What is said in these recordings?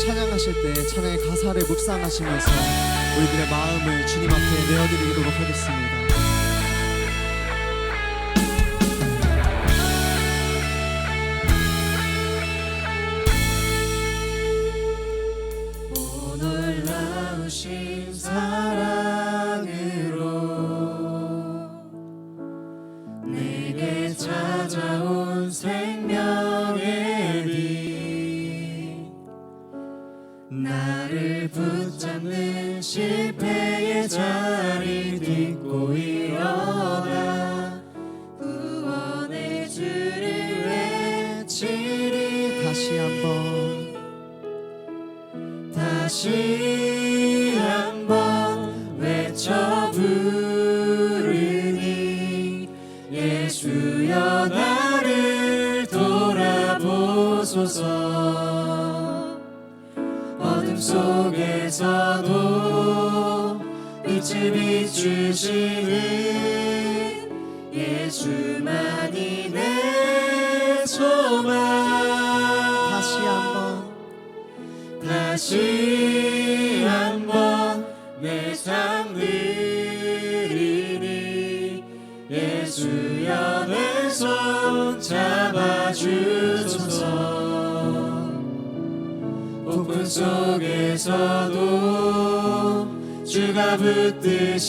찬양하실 때 찬양의 가사를 묵상하시면서 우리들의 마음을 주님 앞에 내어드리도록 하겠습니다. 오 놀라우신 사랑으로 내게 찾아온 생명의 빛, 나를 붙잡는 실패의 자리 딛고 일어나 구원의 주를 외치리. 다시 한번 외쳐 부르니 예수여 나를 돌아보소서. 어둠 속에서도 빛을 비추시는 예수만이 내 소망. 다시 한번 내 삶 드리니 예수여 내 손 잡아주소서. 폭풍 속에서도 주가 붙드시니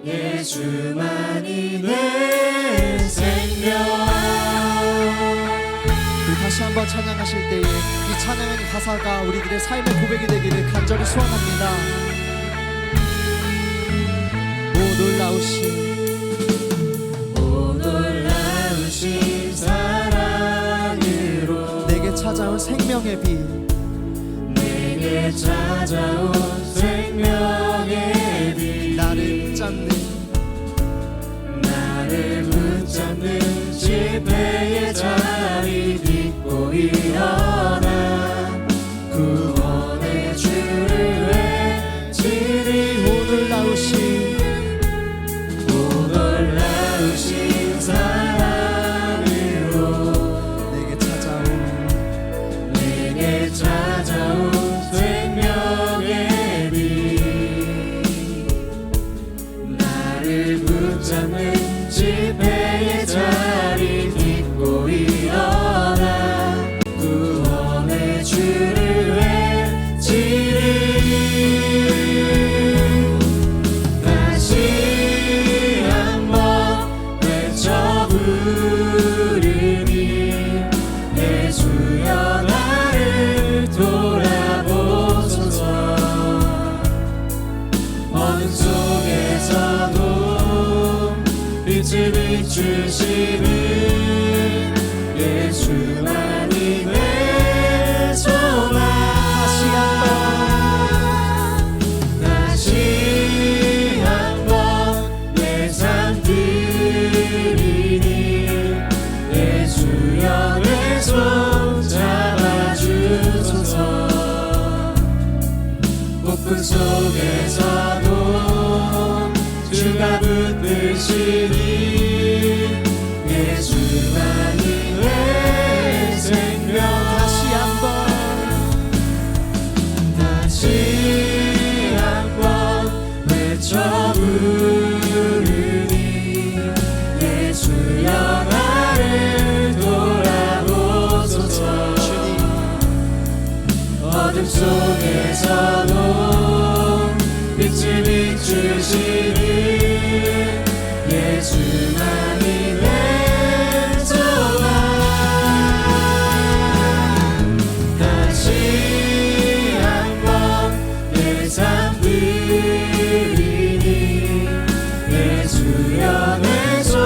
예수만이 내 생명. 다시 한번 찬양하실 때에 이 찬양의 가사가 우리들의 삶의 고백이 되기를 간절히 소원합니다. 오 놀라우신 사랑으로 내게 찾아온 생명의 빛, 내게 찾아온 생명의 빛, 나를 붙잡는 실패의 자리 딛고 일어나 구원의 주를 외치리. 오 놀라우신 사랑으로 내게 찾아온 생명의 빛, 나를 붙잡는 실패의 자리 딛고 일어나 구원의 주를 외치리. 다시 한번 외쳐 부르니 예수여 나를 돌아보소서. 어둠 속에서도 빛을 비추시는 예수만이 내 소망. 다시 한번 내 삶 드리니 예수여 내 손 잡아주소서. 폭풍 속에서도 주가 붙드시니 예수만이 내 생명. 다시 한번 외쳐 부르니 예수여 나를 돌아보소서. 어둠 속에서도 빛을 비추시니 예수만이 내 소망. 다시 한번 내 삶 드리니 예수여 내 손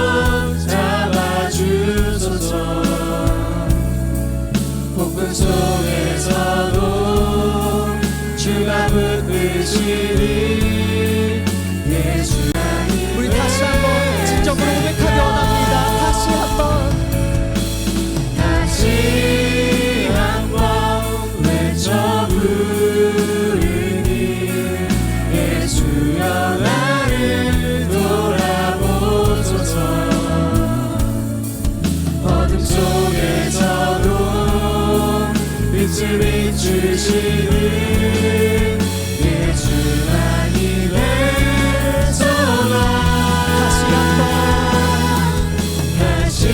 잡아주소서. 폭풍 속에서도 주가 붙드시니 예수만이. 우리 다시 한번 진정으로 고백하기 원합니다. 다시 한번 외쳐 부르니 예수여 나를 돌아보소서. 어둠 속에서도 빛을 비추시는 예수만이 되소서. 다시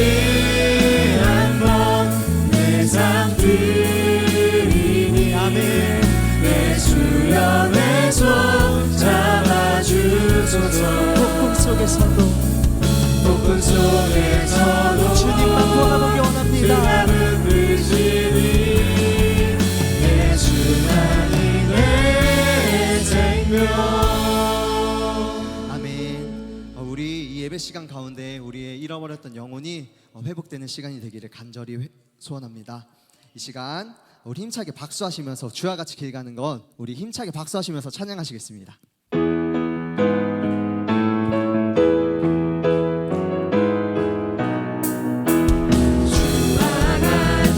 한번 내 삶 드리니 아멘. 예수여 내 손 잡아주소서. 폭풍 속에서도 주님만 돌아보기 원합니다. 아멘. 우리 이 예배 시간 가운데 우리의 잃어버렸던 영혼이 회복되는 시간이 되기를 간절히 소원합니다. 이 시간 우리 힘차게 박수하시면서 주와 같이 길 가는 것, 우리 힘차게 박수하시면서 찬양하시겠습니다.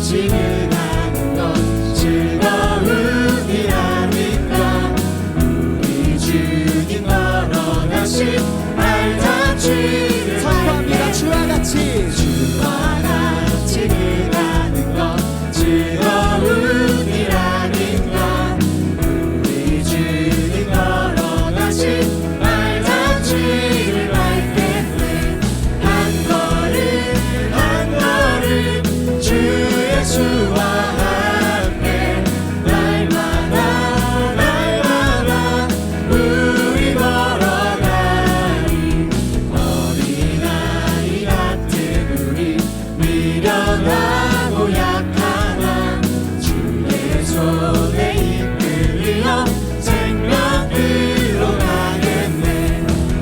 지나는 건 즐거운 일아닌가. 우리 주님 걸어가신 알타치를 선포합니다. 주와 같이 지나는 건 즐거운 일아닌가. 우리 주님 걸어가신 알타치를 밟겠네. 한 걸음 한 걸음 주 예수와 함께 날마다 날마다 우리 걸어가니. 어린아이 같은 우리 미련하고 약하나 주의 손에 이끌려 생명으로 가겠네.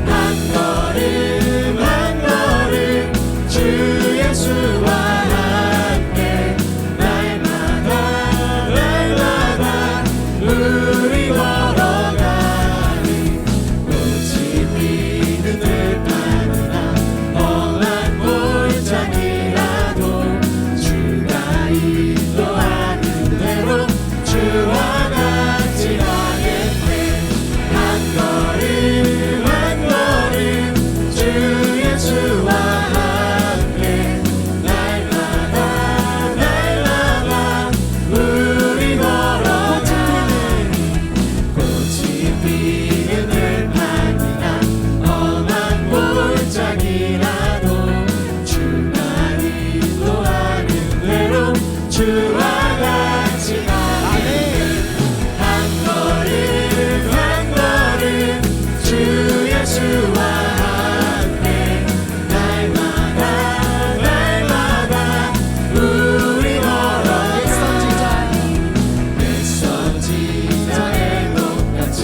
한 걸음 한 걸음 주 예수와 함께 날마다 날마다 우리 걸어가니. 꽃이 피는 들판이나 험한 골짜기라도 주가 인도하는 대로 주와 같이 가겠네. 한 걸음 한 걸음 주 예수와 함께 날마다 날마다 우리 걸어가니. 꽃이 피는 들판이나 험한 골짜기라도 주가 인도하는 대로 주와 같이 가겠네. 한 걸음 한 걸음 주 예수와 함께 날마다 날마다 우리 걸어가니. 선지자의 똑같이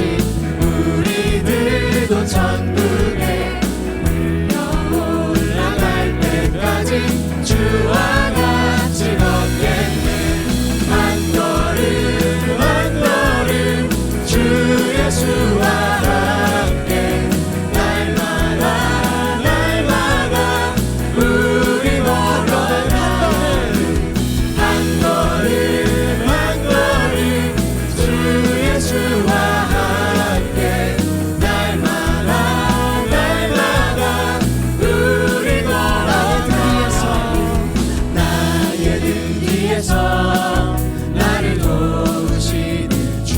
우리들도 천국에 흘러 올라갈 때까지 주와 같이 걷겠네. 한 걸음 한 걸음 주 예수와 함께 날마다 날마다 우리 걸어가니. 한 걸음 한 걸음 주 예수와 함께 날마다 날마다 우리 걸어가니. 나의 등 뒤에서 나를 도우시는 주.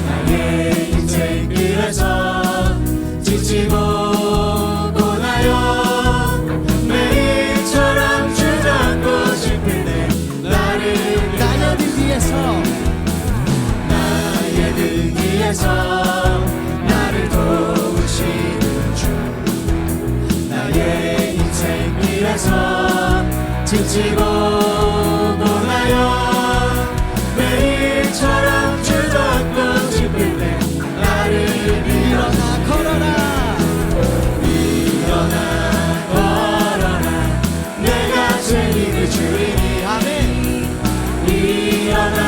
나의 인생길에서 지치고 고나요 매일처럼 주잡고 싶은데 나의 등 뒤에서 나를 도우시는 주. 나의 인생길에서 지치고 고나요 매일처럼 주잡고 싶은데 나를 일어나 걸어라. 일어나 걸어라. 내가 죄인의 주인이 아멘. 일어나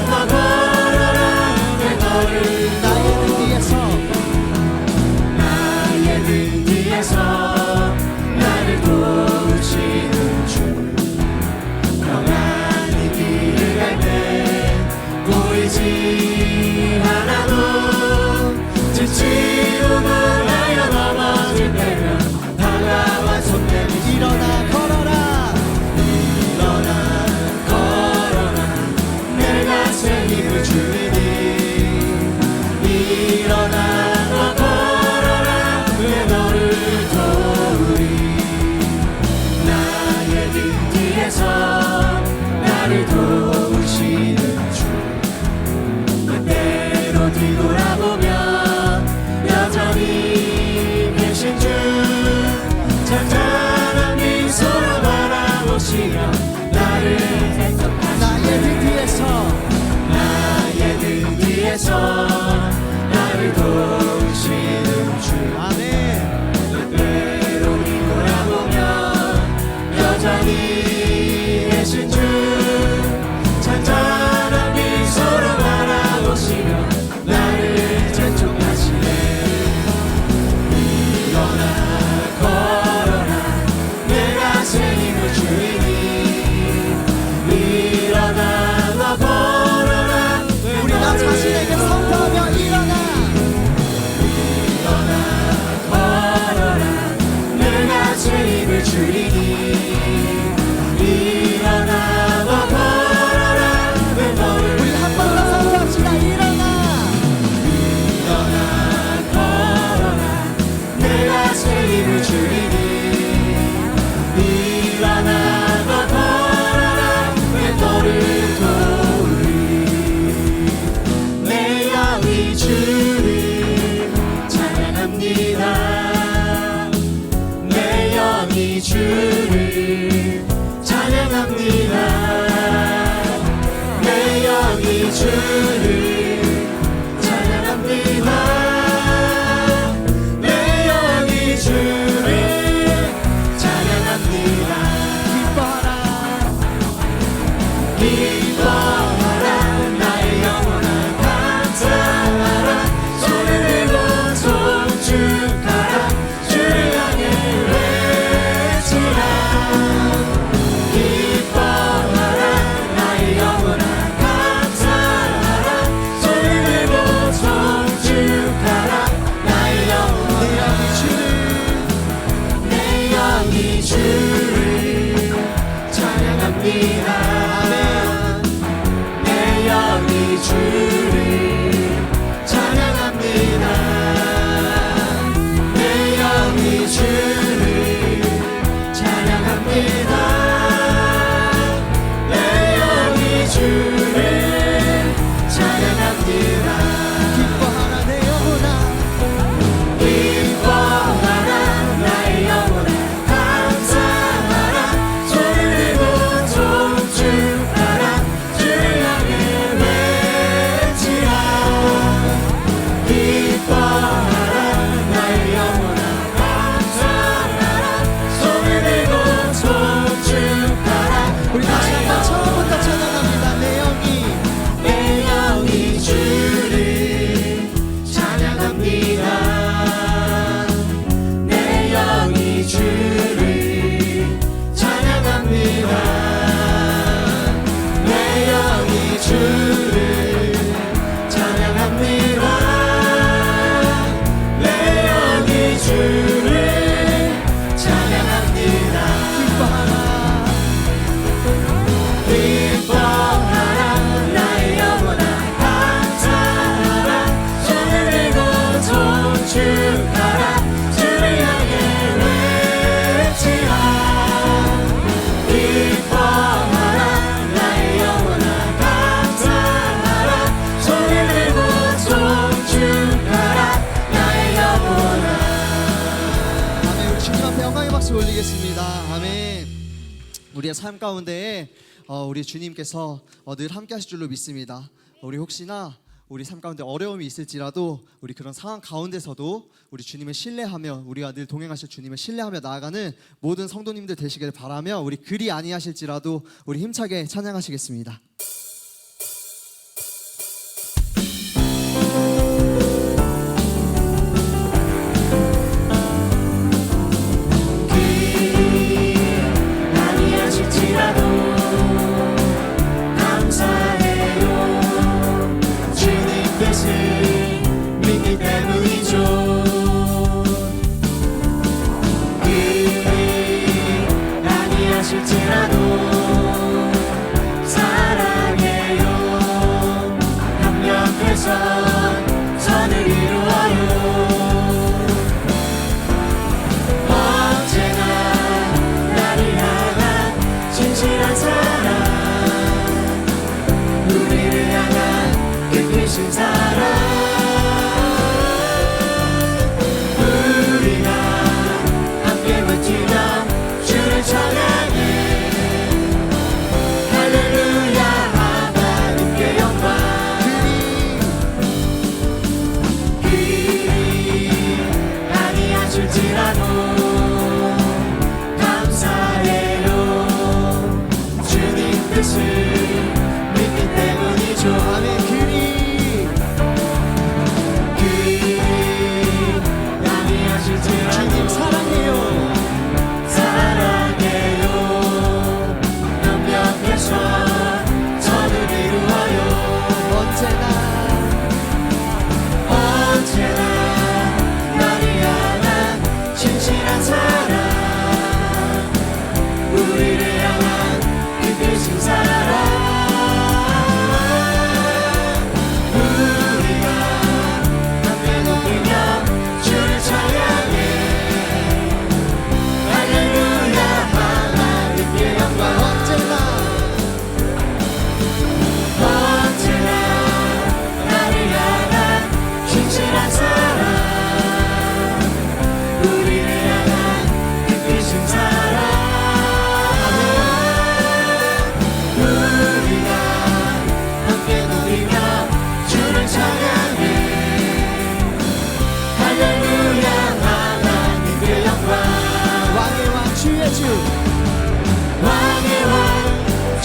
걸어라. 내 너를 나의 등 뒤에서 나를 도우시는 주. 평안히 길을 갈 때 보이지 않아도 지치고 놀라여 넘어질 때면 다가와 손 내밀. 일어나 걸어라. 일어나 걸어라. 영이 주를 찬양합니다. 내 영이 주를 찬양합니다. 기뻐하라 나의 영혼아 감사하라 손을 들고 송축하라 주를 향해 외치라. 기뻐하라 나의 영혼아 감사하라 손을 들고 송축하라 나의 영혼아 내 영이 주를 찬양합니다. 내 영이 주를 찬양합니다. 내 영이 주를 찬양합니다. 내 영이 주를 찬양합니다. 기뻐하라 내 영혼아 기뻐하라 나의 영혼아 감사하라 손을 들고 송축하라 주를 향해 외치라. 기뻐하라 나의 영혼아 감사하라 손을 들고 송축하라. 우리 다시 한번 처음부터 찬양합니다. 내 영이 주를 찬양합니다. 내 영이 주를 찬양합니다. 내 영이 주를 찬양합니다. 내 영이 주를 찬양합니다. 기뻐하라 나의 영혼아 감사하라 손을 들고 송축하라 주를 향해 외치라. 기뻐하라 나의 영혼아 감사하라 손을 들고 송축하라 나의 영혼아. 아멘. 우리 주님 앞에 영광의 박수 올리겠습니다. 아멘. 우리의 삶 가운데 우리 주님께서 늘 함께 하실 줄로 믿습니다. 우리 혹시나 우리 삶 가운데 어려움이 있을지라도 우리 그런 상황 가운데서도 우리 주님을 신뢰하며 우리와 늘 동행하실 주님을 신뢰하며 나아가는 모든 성도님들 되시길 바라며 우리 그리 아니하실지라도 우리 힘차게 찬양하시겠습니다. 아니하실지라도 감사해요. 주님 뜻을 믿기 때문이죠. 그리 아니하실지라도 사랑해요. 협력해서 선을 이루어요. 언제나 나를 향한 진실한 사랑 우리를 향한 그 크신 사랑 우리가 함께 외치며 주를 찬양해. 할렐루야 하나님께 영광. 그리 아니하실지라도 감사해요. 주님 뜻을 믿기 때문이죠. 아멘. 그리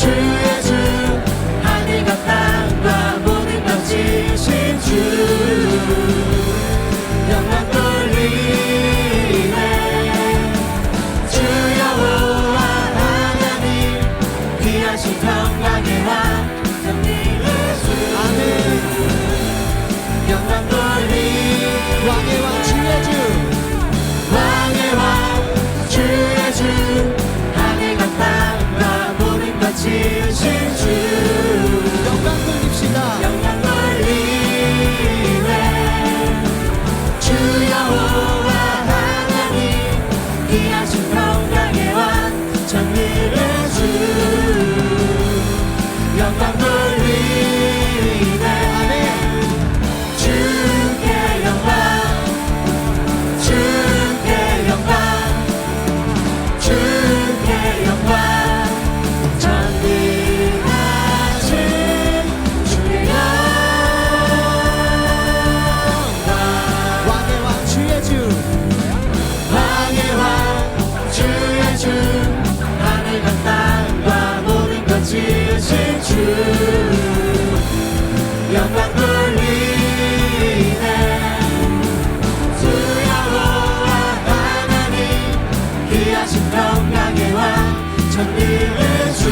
주의 주 하늘과 땅과 모든 것 지으신 주 영광 돌리네 주 여호와 하나님 귀하신 평강의 왕 전능의 주 아멘. 영광 돌리네 왕의 왕 주의 주 왕의 왕 주의 주 하늘과 땅과 모든 것 지으신 주 영광 돌립시다. 영광 돌리네 주 여호와 하나님 귀하신 평강의 왕 전능의 주 영광 돌리네 아멘. 주께 영광 주께 영광 주께 영광 전능하신 주의 영광 왕의 왕 주의 주 왕의 왕 주의 주 하늘과 땅과 모든 것 지으신 주 영광 돌리네 주 여호와 하나님 귀하신 평강의 왕 전능의 주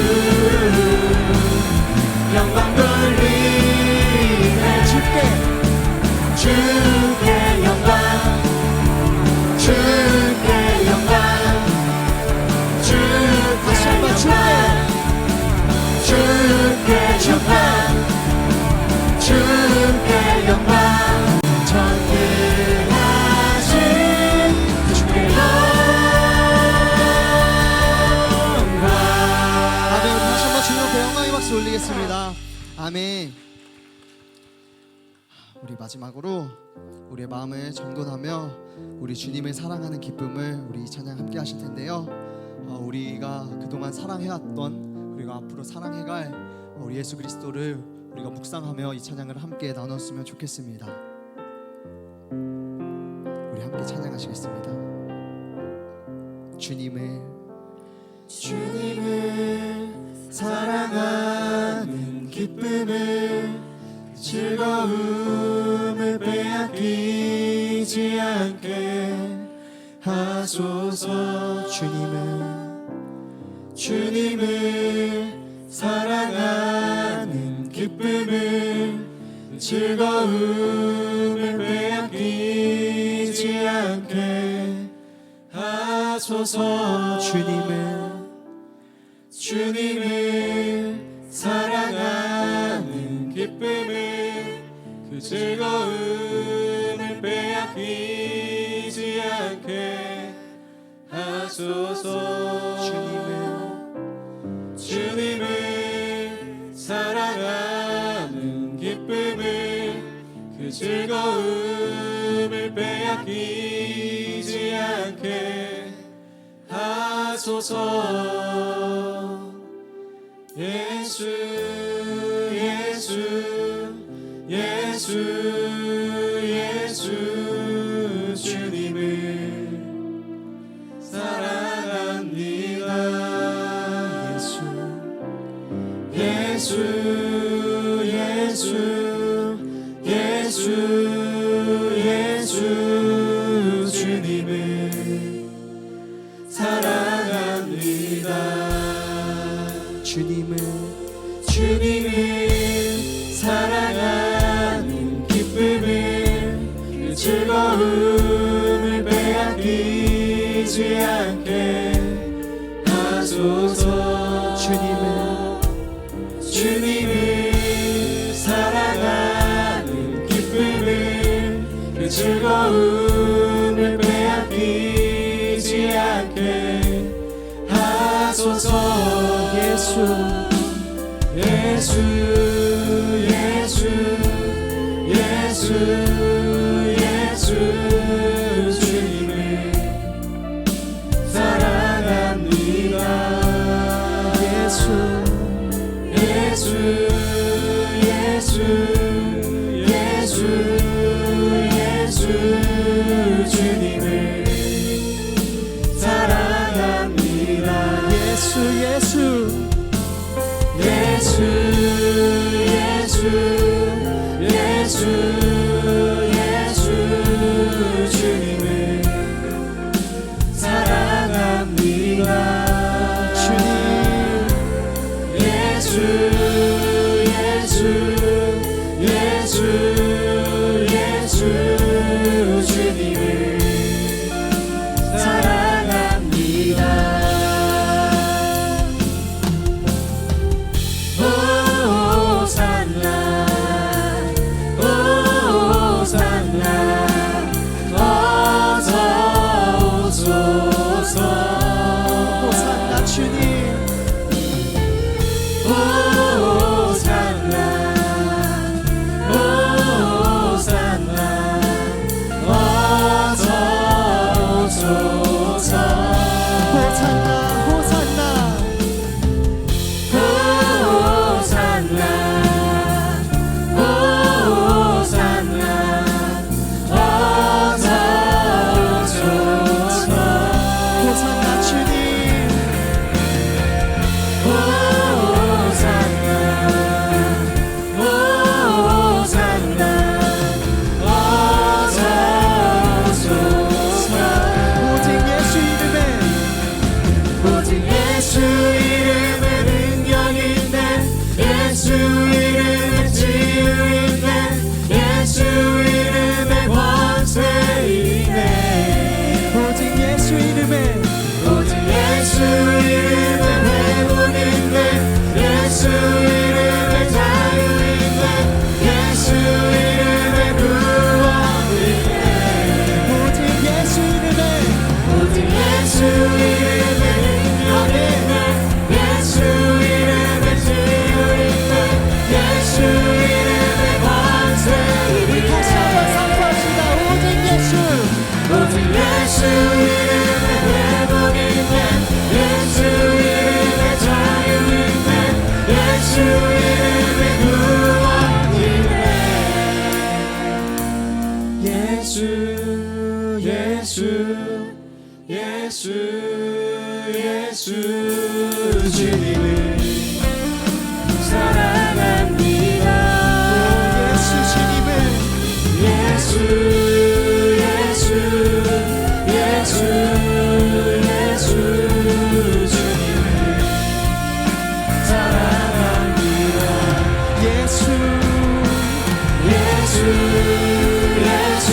영광 돌리네 주께 영광 주께 영광 다시 한번 주께 영광 주께 영광 전능하신 주께 영광 아멘. 우리 다시 한번 주님 앞에 영광의 박수 올리겠습니다. 아멘. 우리 마지막으로 우리의 마음을 정돈하며 우리 주님을 사랑하는 기쁨을 우리 찬양 함께 하실 텐데요. 우리가 그동안 사랑해왔던 우리가 앞으로 사랑해갈 우리 예수 그리스도를 우리가 묵상하며 이 찬양을 함께 나눴으면 좋겠습니다. 우리 함께 찬양하시겠습니다. 주님을 사랑하는 기쁨을 즐거움을 빼앗기지 않게 하소서 주님을 사랑하는 기쁨을 즐거움을 빼앗기지 않게 하소서 주님을 사랑하는 기쁨을 그 즐거움을 빼앗기지 않게 하소서 주님을 사랑하는 기쁨을 그 즐거움을 빼앗기지 않게 하소서 예수 예수 예수 예수 주님을 사랑합니다 예수 예수 예수 예수 주님을 사랑합니다 주님을 사랑하는 기쁨을 그 즐거움을 빼앗기지 않게 하소서 주님을 사랑하는 기쁨을 그 즐거움을 빼앗기지 않게 하소서 예수 예수 예수 예수 주님을 사랑합니다 예수 예수 예수 예수 예수 주님을 사랑합니다 예수 예수 이름에 회복이 있네 예수 이름에 자유이 있네 예수 이름에 구원이 있네 예수 예수 예수 예수 주님을 사랑합니다 예수 주님을 예수 예수 예수 예수 주님을 사랑합니다 예수 예수 예수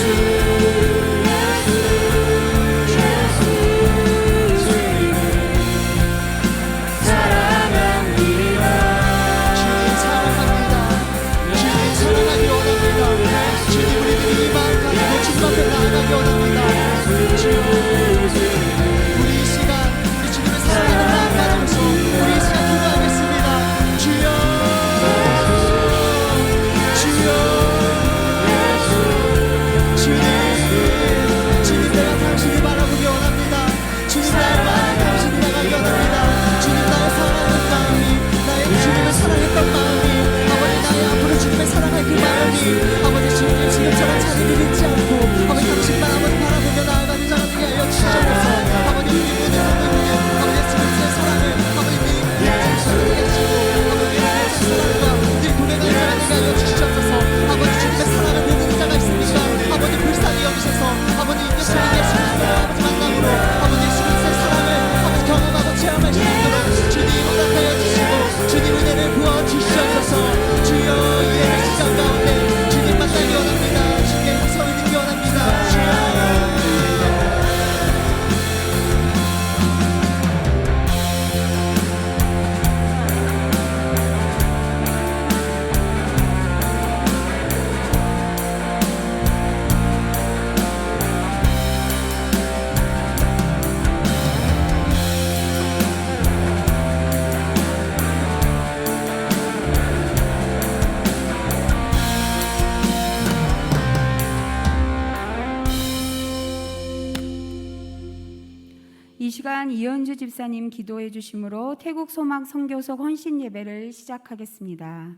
이 시간 이현주 집사님 기도해 주심으로 태국 소막 선교소 헌신 예배를 시작하겠습니다.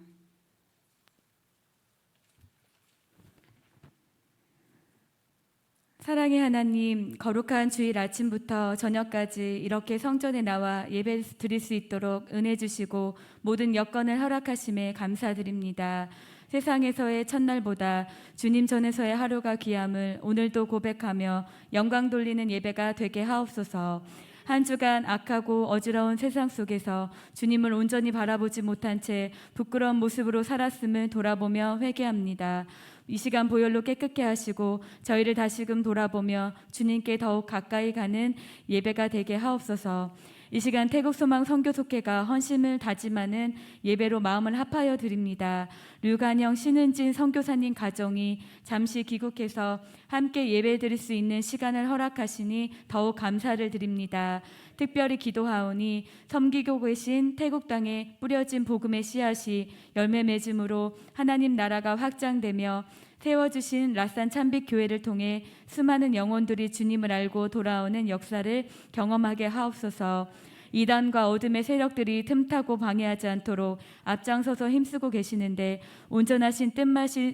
사랑의 하나님, 거룩한 주일 아침부터 저녁까지 이렇게 성전에 나와 예배 드릴 수 있도록 은혜 주시고 모든 여건을 허락하심에 감사드립니다. 세상에서의 첫날보다 주님 전에서의 하루가 귀함을 오늘도 고백하며 영광 돌리는 예배가 되게 하옵소서. 한 주간 악하고 어지러운 세상 속에서 주님을 온전히 바라보지 못한 채 부끄러운 모습으로 살았음을 돌아보며 회개합니다. 이 시간 보혈로 깨끗게 하시고 저희를 다시금 돌아보며 주님께 더욱 가까이 가는 예배가 되게 하옵소서. 이 시간 태국소망 선교속회가 헌신을 다짐하는 예배로 마음을 합하여 드립니다. 류간영, 신은진 선교사님 가정이 잠시 귀국해서 함께 예배 드릴 수 있는 시간을 허락하시니 더욱 감사를 드립니다. 특별히 기도하오니 섬기고 계신 태국 땅에 뿌려진 복음의 씨앗이 열매 맺음으로 하나님 나라가 확장되며 세워주신 라산 참빛 교회를 통해 수많은 영혼들이 주님을 알고 돌아오는 역사를 경험하게 하옵소서. 이단과 어둠의 세력들이 틈타고 방해하지 않도록 앞장서서 힘쓰고 계시는데 온전하신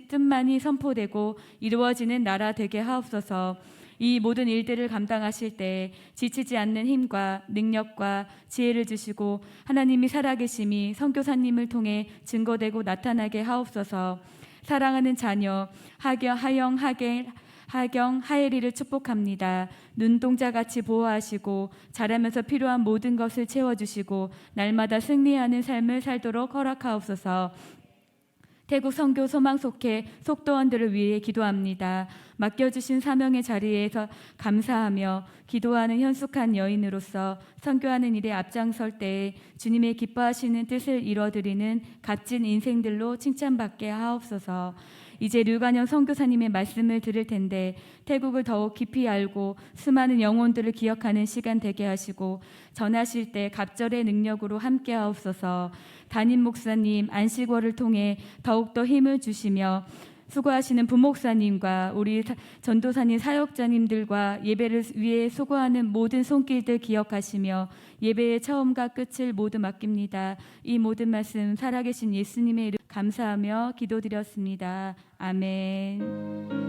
뜻만이 선포되고 이루어지는 나라 되게 하옵소서. 이 모든 일들을 감당하실 때 지치지 않는 힘과 능력과 지혜를 주시고 하나님이 살아계심이 선교사님을 통해 증거되고 나타나게 하옵소서. 사랑하는 자녀 하경, 하예리를 축복합니다. 눈동자같이 보호하시고 자라면서 필요한 모든 것을 채워주시고 날마다 승리하는 삶을 살도록 허락하옵소서. 태국 선교 소망속회 속도원들을 위해 기도합니다. 맡겨주신 사명의 자리에서 감사하며 기도하는 현숙한 여인으로서 선교하는 일에 앞장설 때에 주님의 기뻐하시는 뜻을 이뤄드리는 값진 인생들로 칭찬받게 하옵소서. 이제 류관영 선교사님의 말씀을 들을 텐데 태국을 더욱 깊이 알고 수많은 영혼들을 기억하는 시간 되게 하시고 전하실 때 갑절의 능력으로 함께 하옵소서. 담임 목사님 안식월을 통해 더욱더 힘을 주시며 수고하시는 부목사님과 우리 전도사님 사역자님들과 예배를 위해 수고하는 모든 손길들 기억하시며 예배의 처음과 끝을 모두 맡깁니다. 이 모든 말씀 살아계신 예수님의 이름 감사하며 기도드렸습니다. 아멘.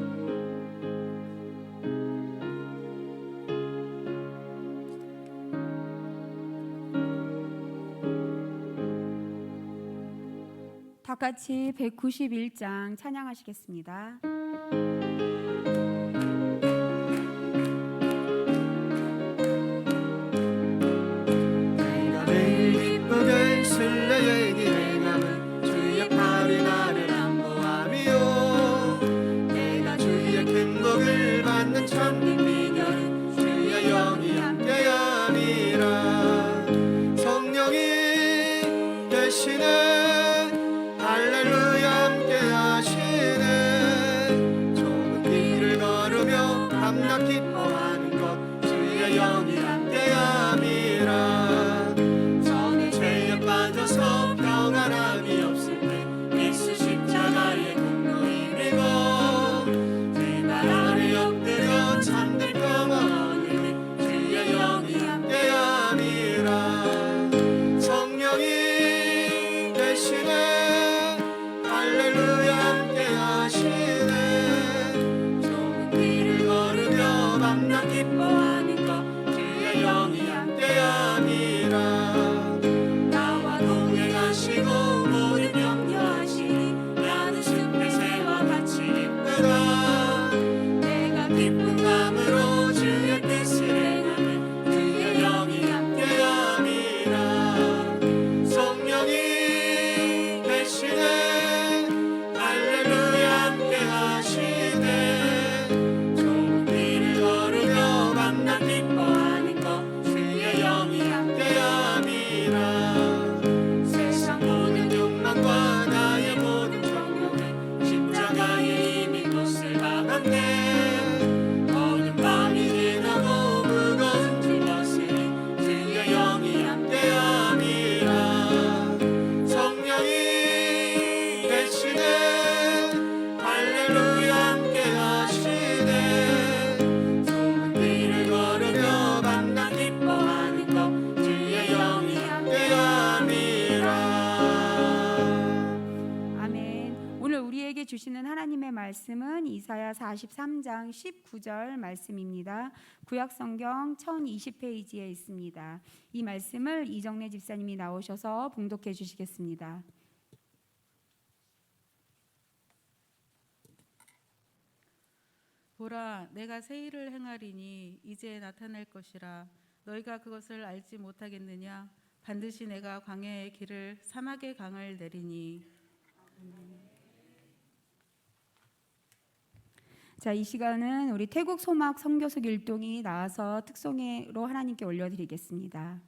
다 같이 191장 찬양하시겠습니다. 내가 매일 기쁘게 순례의 길을 가면 주의 팔이 나를 안보하며 내가 주의 큰 복을 받는 참된 비결은 주의 영이 함께함이라. 성령이 계시네 할렐루야 함께 하시네. 좁은 길을 걸으며 밤낮 기뻐하는 것 주의 영이 함께 함이라. 성의 죄에 빠져서 평안함이 없을 때 예수 십자가의 공로 힘입어 내 발 아래 엎드려 잠들 평화 얻으니 주의 영이 함께 함이라. 성령이 계시네 할렐루야 함께 하시네. 좁은 길을 걸으며 밤낮 기뻐하는 것 주의 영이 함께 함이라. 나와 동행하시고 모든 격려하시니 나는 숲의 새와 같이 기쁘다. 내가 기쁜 마음으로 주의 뜻을 행하는 주의 영이 함께 함이라. 성령이 계시네 할렐루야 함께 하시네. 좁은 길을 걸으며 밤낮 기뻐하는 것 주의 영이 함께 함이라. 세상 모든 욕망과 나의 모든 정욕은 십자가에 이미 못을 박았네. 어둠 밤이 지나고 무거운 짐 벗으니 주의 영이 함께 함이라. 성령이 계시네 할렐루야 함께 하시네. 좁은 길을 걸으며 밤낮 기뻐하는 것 주의 영이 함께 함이라. 아멘. 오늘 우리에게 주시는 하나님의 말씀은 이사야 43장 19절 말씀입니다. 구약성경 1020페이지에 있습니다. 이 말씀을 이정래 집사님이 나오셔서 봉독해 주시겠습니다. 보라, 내가 새 일을 행하리니 이제 나타날 것이라. 너희가 그것을 알지 못하겠느냐? 반드시 내가 광야의 길을 사막의 강을 내리니. 자, 이 시간은 우리 태국 소막 선교숙 일동이 나와서 특송으로 하나님께 올려드리겠습니다.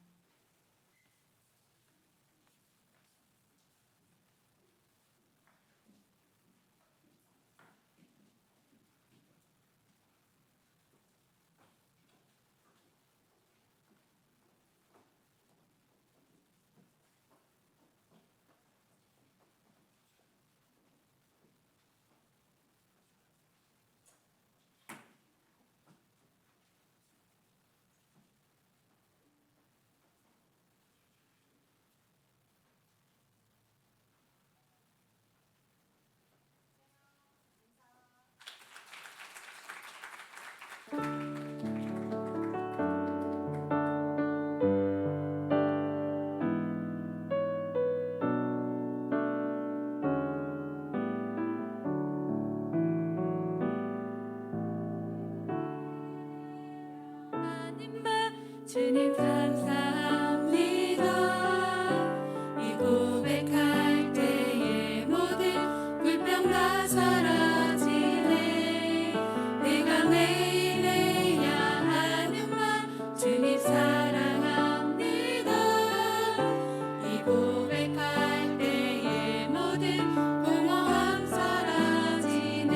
주님 감사합니다. 이 고백할 때에 모든 불평 다 사라지네. 내가 매일 해야 하는 말 주님 사랑합니다. 이 고백할 때에 모든 공허함 사라지네.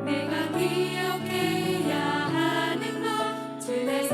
내가 기억해야 하는 것 주의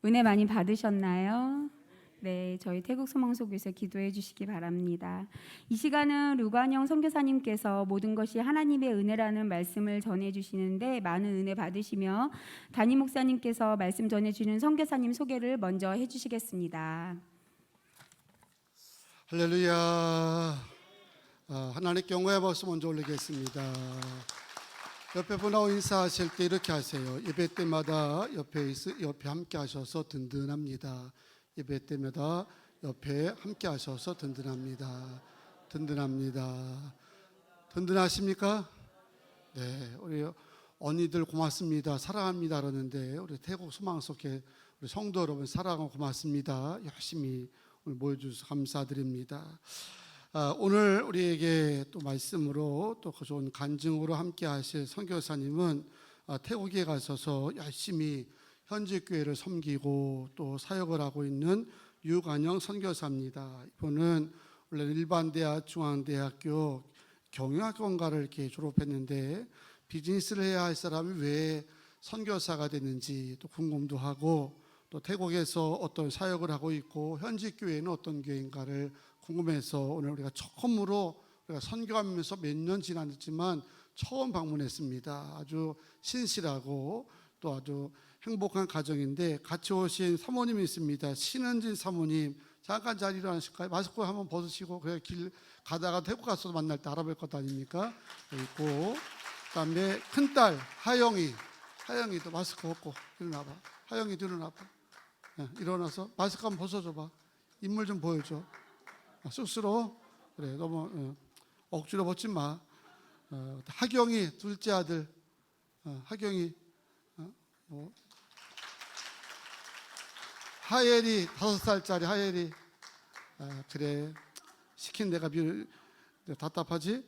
은혜 많이 받으셨나요? 네, 저희 태국 소망소교에서 기도해 주시기 바랍니다. 이 시간은 류관영 선교사님께서 모든 것이 하나님의 은혜라는 말씀을 전해 주시는데 많은 은혜 받으시며 담임 목사님께서 말씀 전해 주는 선교사님 소개를 먼저 해 주시겠습니다. 할렐루야. 하나님께 영광의 박수 먼저 올리겠습니다. 옆에 분하고 인사하실 때 이렇게 하세요. 예배 때마다 옆에 함께 하셔서 든든합니다. 예배 때마다 옆에 함께 하셔서 든든합니다. 든든합니다. 든든하십니까? 네, 우리 언니들 고맙습니다. 사랑합니다. 그러는데 우리 태국 소망속에 우리 성도 여러분 사랑하고 고맙습니다. 열심히 오늘 모여주셔서 감사드립니다. 오늘 우리에게 또 말씀으로 또 좋은 간증으로 함께 하실 선교사님은 태국에 가셔서 열심히 현지 교회를 섬기고 또 사역을 하고 있는 유관영 선교사입니다. 이분은 원래 일반대학, 중앙대학교 경영학원과를 이렇게 졸업했는데 비즈니스를 해야 할 사람이 왜 선교사가 됐는지 또 궁금도 하고 또 태국에서 어떤 사역을 하고 있고 현지 교회는 어떤 교회인가를 궁금해서 오늘 우리가 처음으로 우리가 선교하면서 몇 년 지났지만 처음 방문했습니다. 아주 신실하고 또 아주 행복한 가정인데 같이 오신 사모님이 있습니다. 신은진 사모님 잠깐 자리 일어나실까요? 마스크 한번 벗으시고 그냥 길 가다가 태국 가서 만날 때 알아볼 것 아닙니까? 있고 그다음에 큰딸 하영이도 마스크 벗고 일어나봐. 하영이도 일어나봐. 일어나서 마스크 한번 벗어줘봐. 인물 좀 보여줘. 쑥스러워? 그래 너무 억지로 벗지 마. 하경이 둘째 아들 하경이 하엘이 5살짜리 하엘이 그래 시킨 내가 답답하지?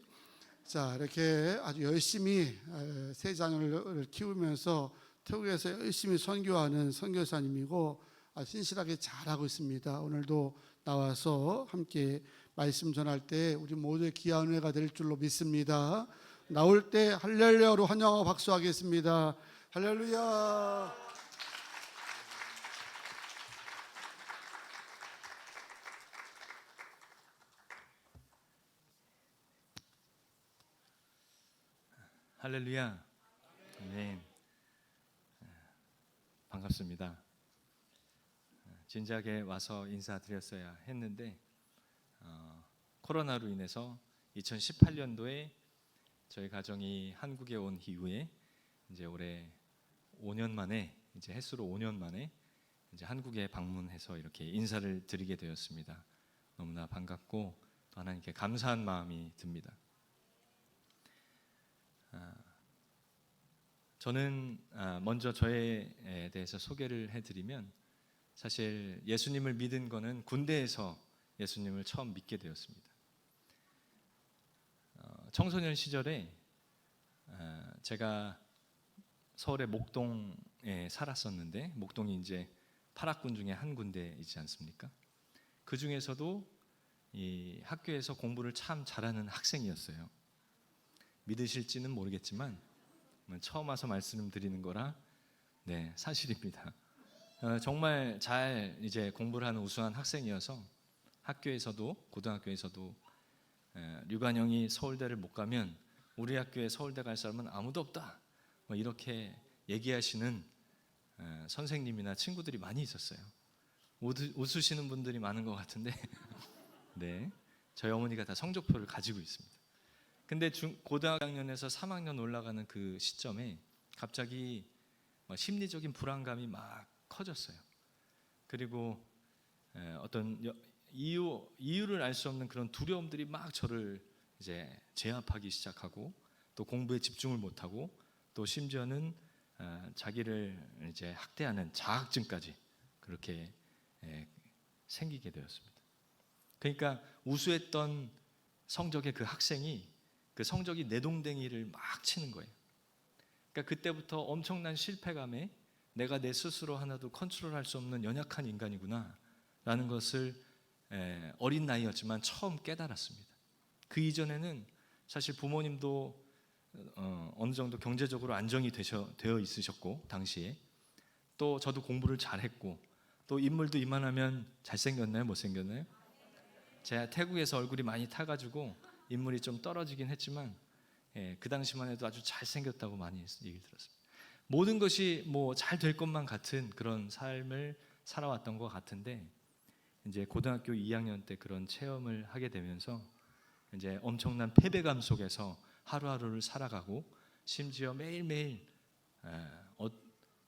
자 이렇게 아주 열심히 세 자녀를 키우면서 태국에서 열심히 선교하는 선교사님이고 신실하게 잘하고 있습니다. 오늘도 나와서 함께 말씀 전할 때 우리 모두의 귀한 은혜가 될 줄로 믿습니다. 나올 때 할렐루야로 환영하고 박수하겠습니다. 할렐루야. 할렐루야. 아멘. 반갑습니다. 진작에 와서 인사드렸어야 했는데 코로나로 인해서 2018년도에 저희 가정이 한국에 온 이후에 이제 올해 5년 만에 이제 햇수로 5년 만에 이제 한국에 방문해서 이렇게 인사를 드리게 되었습니다. 너무나 반갑고 또 하나님께 감사한 마음이 듭니다. 저는 먼저 저에 대해서 소개를 해드리면 사실 예수님을 믿은 거는 군대에서 예수님을 처음 믿게 되었습니다. 청소년 시절에 제가 서울의 목동에 살았었는데 목동이 이제 8학군 중에 한 군데이지 않습니까? 그 중에서도 이 학교에서 공부를 참 잘하는 학생이었어요. 믿으실지는 모르겠지만 처음 와서 말씀드리는 거라 네 사실입니다. 정말 잘 이제 공부를 하는 우수한 학생이어서 학교에서도 고등학교에서도 류관영이 서울대를 못 가면 우리 학교에 서울대 갈 사람은 아무도 없다 뭐 이렇게 얘기하시는 선생님이나 친구들이 많이 있었어요. 웃으시는 분들이 많은 것 같은데 네 저희 어머니가 다 성적표를 가지고 있습니다. 근데 고등학년에서 3학년 올라가는 그 시점에 갑자기 심리적인 불안감이 막 커졌어요. 그리고 어떤 이유를 알 수 없는 그런 두려움들이 막 저를 이제 제압하기 시작하고 또 공부에 집중을 못하고 또 심지어는 자기를 이제 학대하는 자학증까지 그렇게 생기게 되었습니다. 그러니까 우수했던 성적의 그 학생이 그 성적이 내동댕이를 막 치는 거예요. 그러니까 그때부터 엄청난 실패감에 내가 내 스스로 하나도 컨트롤할 수 없는 연약한 인간이구나 라는 것을 어린 나이였지만 처음 깨달았습니다. 그 이전에는 사실 부모님도 어느 정도 경제적으로 안정이 되어 있으셨고 당시에 또 저도 공부를 잘했고 또 인물도 이만하면 잘생겼나요? 못생겼나요? 제가 태국에서 얼굴이 많이 타가지고 인물이 좀 떨어지긴 했지만 그 당시만 해도 아주 잘생겼다고 많이 얘기를 들었습니다. 모든 것이 뭐 잘 될 것만 같은 그런 삶을 살아왔던 것 같은데 이제 고등학교 2학년 때 그런 체험을 하게 되면서 이제 엄청난 패배감 속에서 하루하루를 살아가고 심지어 매일매일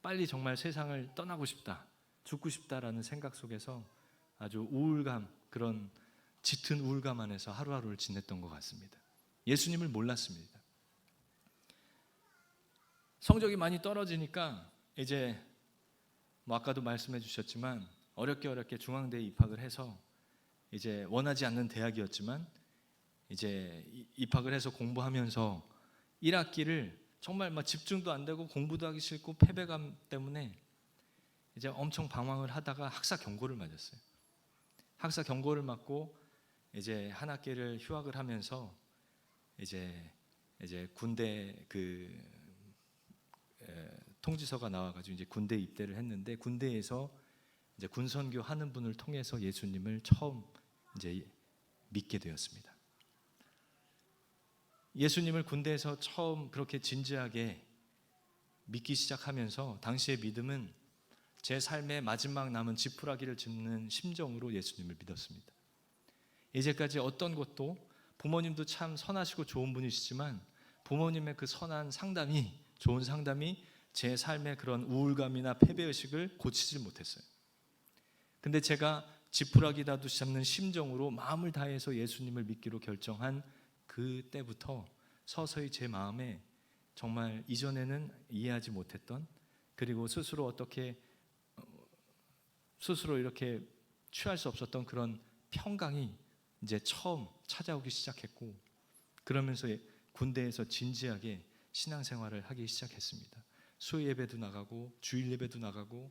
빨리 정말 세상을 떠나고 싶다, 죽고 싶다라는 생각 속에서 아주 우울감, 그런 짙은 우울감 안에서 하루하루를 지냈던 것 같습니다. 예수님을 몰랐습니다. 성적이 많이 떨어지니까 이제 뭐 아까도 말씀해 주셨지만 어렵게 중앙대에 입학을 해서 이제 원하지 않는 대학이었지만 이제 입학을 해서 공부하면서 1학기를 정말 막 집중도 안 되고 공부도 하기 싫고 패배감 때문에 이제 엄청 방황을 하다가 학사 경고를 맞았어요. 학사 경고를 맞고 이제 한 학기를 휴학을 하면서 이제 군대 통지서가 나와가지고 이제 군대 입대를 했는데 군대에서 이제 군선교 하는 분을 통해서 예수님을 처음 이제 믿게 되었습니다. 예수님을 군대에서 처음 그렇게 진지하게 믿기 시작하면서 당시의 믿음은 제 삶의 마지막 남은 지푸라기를 짚는 심정으로 예수님을 믿었습니다. 이제까지 어떤 것도 부모님도 참 선하시고 좋은 분이시지만 부모님의 그 선한 상담이, 좋은 상담이 제 삶의 그런 우울감이나 패배의식을 고치질 못했어요. 근데 제가 지푸라기라도 잡는 심정으로 마음을 다해서 예수님을 믿기로 결정한 그때부터 서서히 제 마음에 정말 이전에는 이해하지 못했던, 그리고 스스로 이렇게 취할 수 없었던 그런 평강이 이제 처음 찾아오기 시작했고, 그러면서 군대에서 진지하게 신앙생활을 하기 시작했습니다. 수요 예배도 나가고 주일 예배도 나가고,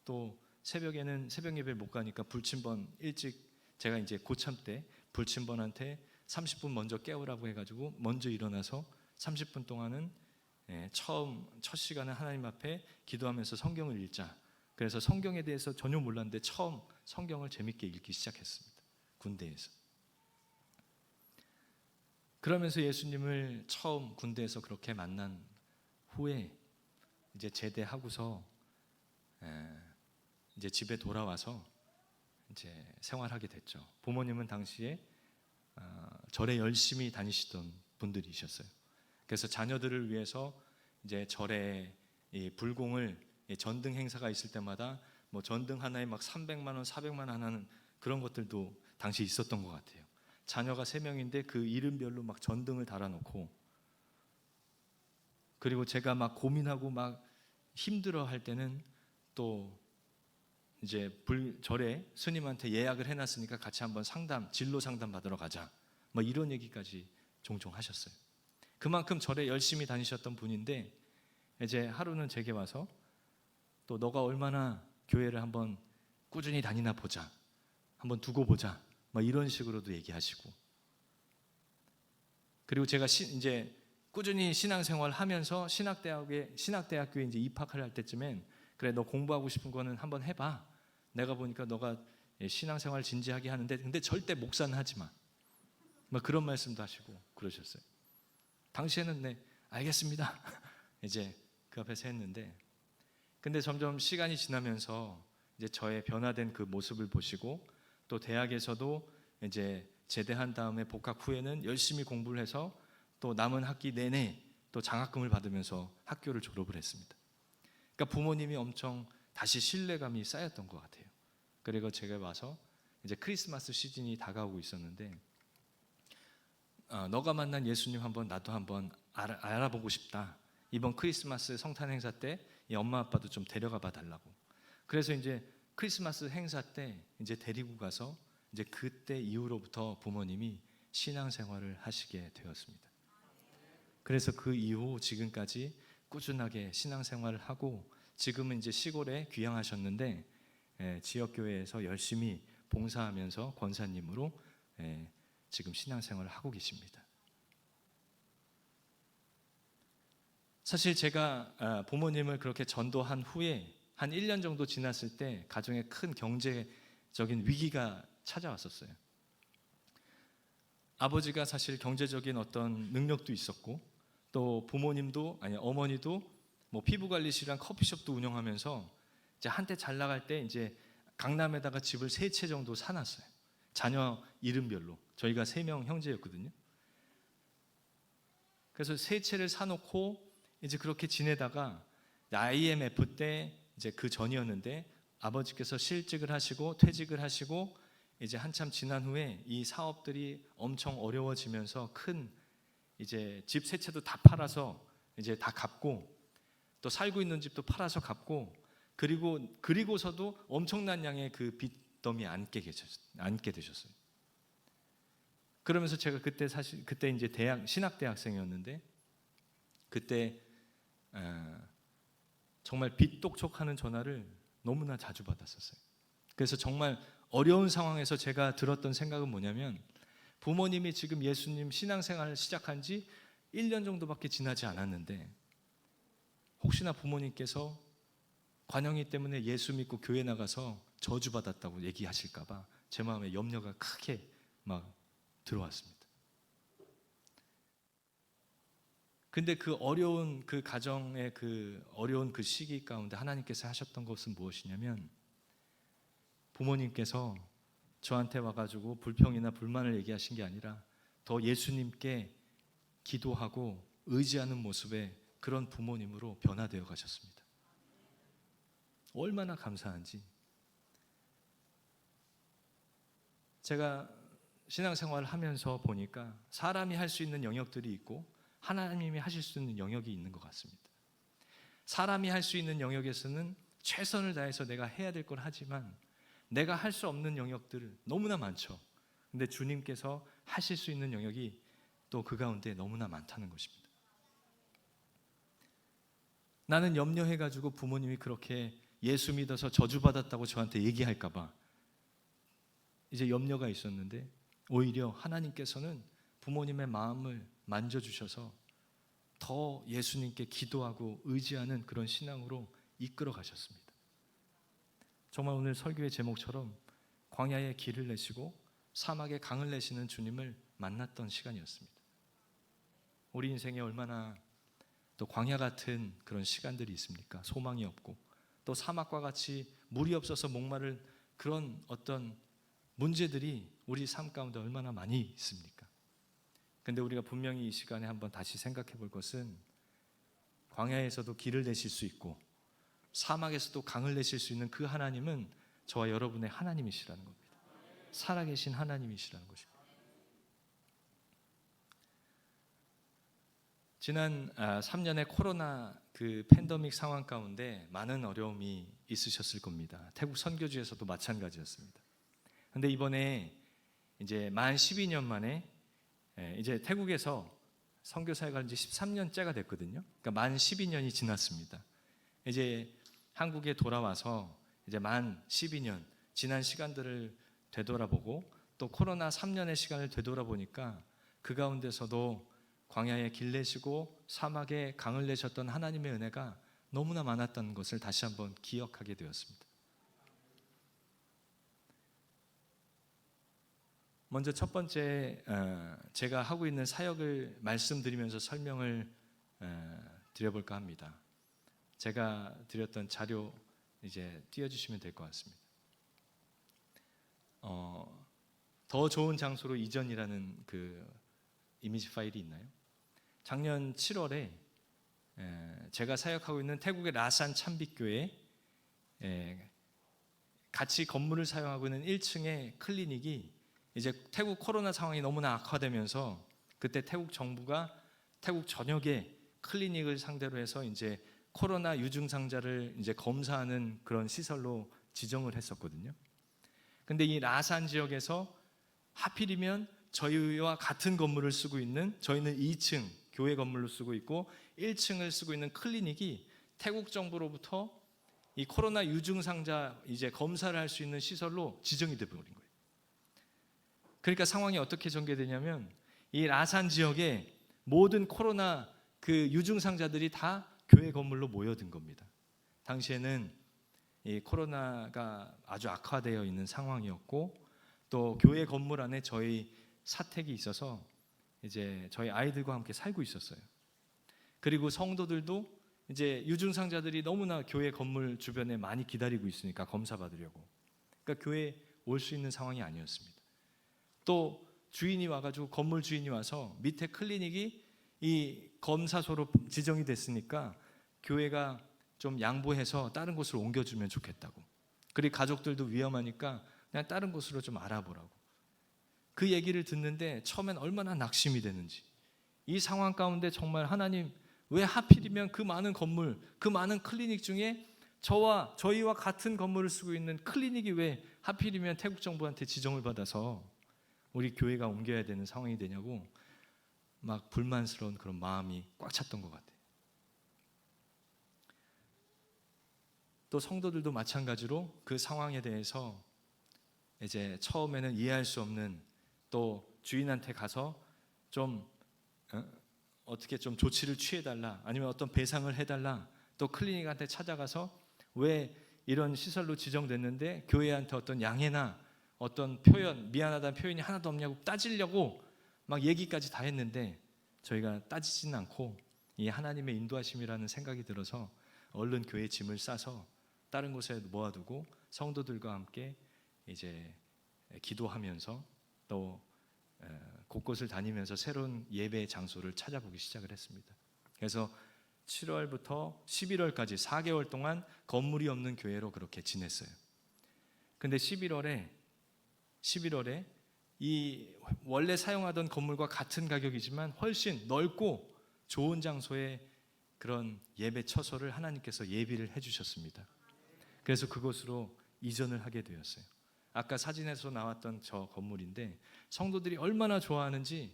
또 새벽에는 새벽 예배 못 가니까 불침번 일찍, 제가 이제 고참 때 불침번한테 30분 먼저 깨우라고 해가지고 먼저 일어나서 30분 동안은 첫 시간은 하나님 앞에 기도하면서 성경을 읽자. 그래서 성경에 대해서 전혀 몰랐는데 처음 성경을 재밌게 읽기 시작했습니다. 군대에서. 그러면서 예수님을 처음 군대에서 그렇게 만난 후에 이제 제대하고서 이제 집에 돌아와서 이제 생활하게 됐죠. 부모님은 당시에 절에 열심히 다니시던 분들이셨어요. 그래서 자녀들을 위해서 이제 절에 이 불공을, 전등 행사가 있을 때마다 뭐 전등 하나에 막 300만 원, 400만 원 하는 그런 것들도 당시 있었던 것 같아요. 자녀가 3명인데 그 이름별로 막 전등을 달아놓고, 그리고 제가 막 고민하고 막 힘들어 할 때는 또 이제 절에 스님한테 예약을 해놨으니까 같이 한번 진로 상담 받으러 가자, 뭐 이런 얘기까지 종종 하셨어요. 그만큼 절에 열심히 다니셨던 분인데 이제 하루는 제게 와서 또 너가 얼마나 교회를 한번 꾸준히 다니나 보자, 한번 두고 보자, 뭐 이런 식으로도 얘기하시고, 그리고 제가 이제 꾸준히 신앙생활 하면서 신학대학교에 이제 입학을 할 때쯤엔 그래, 너 공부하고 싶은 거는 한번 해봐. 내가 보니까 너가 신앙생활 진지하게 하는데 근데 절대 목사는 하지 마. 뭐 그런 말씀도 하시고 그러셨어요. 당시에는 네, 알겠습니다. 이제 그 앞에서 했는데, 근데 점점 시간이 지나면서 이제 저의 변화된 그 모습을 보시고, 또 대학에서도 이제 제대한 다음에 복학 후에는 열심히 공부를 해서 또 남은 학기 내내 또 장학금을 받으면서 학교를 졸업을 했습니다. 그러니까 부모님이 엄청 다시 신뢰감이 쌓였던 것 같아요. 그리고 제가 와서 이제 크리스마스 시즌이 다가오고 있었는데 너가 만난 예수님 나도 한번 알아보고 싶다. 이번 크리스마스 성탄 행사 때 이 엄마 아빠도 좀 데려가 봐 달라고. 그래서 이제 크리스마스 행사 때 이제 데리고 가서 이제 그때 이후로부터 부모님이 신앙생활을 하시게 되었습니다. 그래서 그 이후 지금까지 꾸준하게 신앙생활을 하고, 지금은 이제 시골에 귀향하셨는데 지역교회에서 열심히 봉사하면서 권사님으로 지금 신앙생활을 하고 계십니다. 사실 제가 부모님을 그렇게 전도한 후에 한 1년 정도 지났을 때 가정에 큰 경제적인 위기가 찾아왔었어요. 아버지가 사실 경제적인 어떤 능력도 있었고 또 부모님도 아니 어머니도 뭐 피부관리실이랑 커피숍도 운영하면서 이제 한때 잘 나갈 때 이제 강남에다가 집을 3채 정도 사놨어요. 자녀 이름별로. 저희가 3명 형제였거든요. 그래서 3채를 사놓고 이제 그렇게 지내다가 IMF 때 이제 그 전이었는데 아버지께서 실직을 하시고 퇴직을 하시고 이제 한참 지난 후에 이 사업들이 엄청 어려워지면서 큰 이제 집 3채도 다 팔아서 이제 다 갚고 또 살고 있는 집도 팔아서 갚고 그리고서도 엄청난 양의 그 빚더미 안게 되셨어요. 그러면서 제가 그때 이제 신학대학생이었는데 그때 정말 빚독촉하는 전화를 너무나 자주 받았었어요. 그래서 정말 어려운 상황에서 제가 들었던 생각은 뭐냐면 부모님이 지금 예수님 신앙생활을 시작한 지 1년 정도밖에 지나지 않았는데 혹시나 부모님께서 관영이 때문에 예수 믿고 교회 나가서 저주받았다고 얘기하실까 봐 제 마음에 염려가 크게 막 들어왔습니다. 근데 그 어려운 그 가정의 그 어려운 그 시기 가운데 하나님께서 하셨던 것은 무엇이냐면 부모님께서 저한테 와가지고 불평이나 불만을 얘기하신 게 아니라 더 예수님께 기도하고 의지하는 모습에 그런 부모님으로 변화되어 가셨습니다. 얼마나 감사한지. 제가 신앙생활을 하면서 보니까 사람이 할 수 있는 영역들이 있고 하나님이 하실 수 있는 영역이 있는 것 같습니다. 사람이 할 수 있는 영역에서는 최선을 다해서 내가 해야 될 걸 하지만 내가 할 수 없는 영역들 너무나 많죠. 근데 주님께서 하실 수 있는 영역이 또 그 가운데 너무나 많다는 것입니다. 나는 염려해가지고 부모님이 그렇게 예수 믿어서 저주받았다고 저한테 얘기할까 봐 이제 염려가 있었는데 오히려 하나님께서는 부모님의 마음을 만져주셔서 더 예수님께 기도하고 의지하는 그런 신앙으로 이끌어 가셨습니다. 정말 오늘 설교의 제목처럼 광야에 길을 내시고 사막에 강을 내시는 주님을 만났던 시간이었습니다. 우리 인생에 얼마나 또 광야 같은 그런 시간들이 있습니까? 소망이 없고 또 사막과 같이 물이 없어서 목마른 그런 어떤 문제들이 우리 삶 가운데 얼마나 많이 있습니까? 근데 우리가 분명히 이 시간에 한번 다시 생각해 볼 것은 광야에서도 길을 내실 수 있고 사막에서도 강을 내실 수 있는 그 하나님은 저와 여러분의 하나님이시라는 겁니다. 살아계신 하나님이시라는 것입니다. 지난 3년의 코로나 그 팬데믹 상황 가운데 많은 어려움이 있으셨을 겁니다. 태국 선교지에서도 마찬가지였습니다. 근데 이번에 이제 만 12년 만에 이제 태국에서 선교 사역을 한 지 13년째가 됐거든요. 그러니까 만 12년이 지났습니다. 이제 한국에 돌아와서 이제 만 12년 지난 시간들을 되돌아보고 또 코로나 3년의 시간을 되돌아보니까 그 가운데서도 광야에 길 내시고 사막에 강을 내셨던 하나님의 은혜가 너무나 많았다는 것을 다시 한번 기억하게 되었습니다. 먼저 첫 번째 제가 하고 있는 사역을 말씀드리면서 설명을 드려볼까 합니다. 제가 드렸던 자료 이제 띄워주시면 될 것 같습니다. 더 좋은 장소로 이전이라는 그 이미지 파일이 있나요? 작년 7월에 제가 사역하고 있는 태국의 라산 참빛교회 같이 건물을 사용하고 있는 1층의 클리닉이 이제 태국 코로나 상황이 너무나 악화되면서 그때 태국 정부가 태국 전역에 클리닉을 상대로 해서 이제 코로나 유증상자를 이제 검사하는 그런 시설로 지정을 했었거든요. 근데 이 라산 지역에서 하필이면 저희와 같은 건물을 쓰고 있는 저희는 2층 교회 건물로 쓰고 있고 1층을 쓰고 있는 클리닉이 태국 정부로부터 이 코로나 유증상자 이제 검사를 할 수 있는 시설로 지정이 돼 버린 거예요. 그러니까 상황이 어떻게 전개되냐면 이 라산 지역에 모든 코로나 그 유증상자들이 다 교회 건물로 모여든 겁니다. 당시에는 이 코로나가 아주 악화되어 있는 상황이었고 또 교회 건물 안에 저희 사택이 있어서 이제 저희 아이들과 함께 살고 있었어요. 그리고 성도들도 이제 유증상자들이 너무나 교회 건물 주변에 많이 기다리고 있으니까 검사 받으려고. 그러니까 교회에 올 수 있는 상황이 아니었습니다. 또 주인이 와가지고 건물 주인이 와서 밑에 클리닉이 이 검사소로 지정이 됐으니까 교회가 좀 양보해서 다른 곳으로 옮겨주면 좋겠다고. 그리고 가족들도 위험하니까 그냥 다른 곳으로 좀 알아보라고. 그 얘기를 듣는데 처음엔 얼마나 낙심이 되는지. 이 상황 가운데 정말 하나님 왜 하필이면 그 많은 건물, 그 많은 클리닉 중에 저희와 같은 건물을 쓰고 있는 클리닉이 왜 하필이면 태국 정부한테 지정을 받아서 우리 교회가 옮겨야 되는 상황이 되냐고 막 불만스러운 그런 마음이 꽉 찼던 것 같아요. 또 성도들도 마찬가지로 그 상황에 대해서 이제 처음에는 이해할 수 없는 또 주인한테 가서 좀 어떻게 좀 조치를 취해달라 아니면 어떤 배상을 해달라 또 클리닉한테 찾아가서 왜 이런 시설로 지정됐는데 교회한테 어떤 양해나 어떤 표현 미안하다는 표현이 하나도 없냐고 따지려고 막 얘기까지 다 했는데 저희가 따지지는 않고 이 하나님의 인도하심이라는 생각이 들어서 얼른 교회 짐을 싸서 다른 곳에 모아두고 성도들과 함께 이제 기도하면서 또 곳곳을 다니면서 새로운 예배 장소를 찾아보기 시작을 했습니다. 그래서 7월부터 11월까지 4개월 동안 건물이 없는 교회로 그렇게 지냈어요. 근데 11월에 이 원래 사용하던 건물과 같은 가격이지만 훨씬 넓고 좋은 장소에 그런 예배 처소를 하나님께서 예비를 해주셨습니다. 그래서 그곳으로 이전을 하게 되었어요. 아까 사진에서 나왔던 저 건물인데 성도들이 얼마나 좋아하는지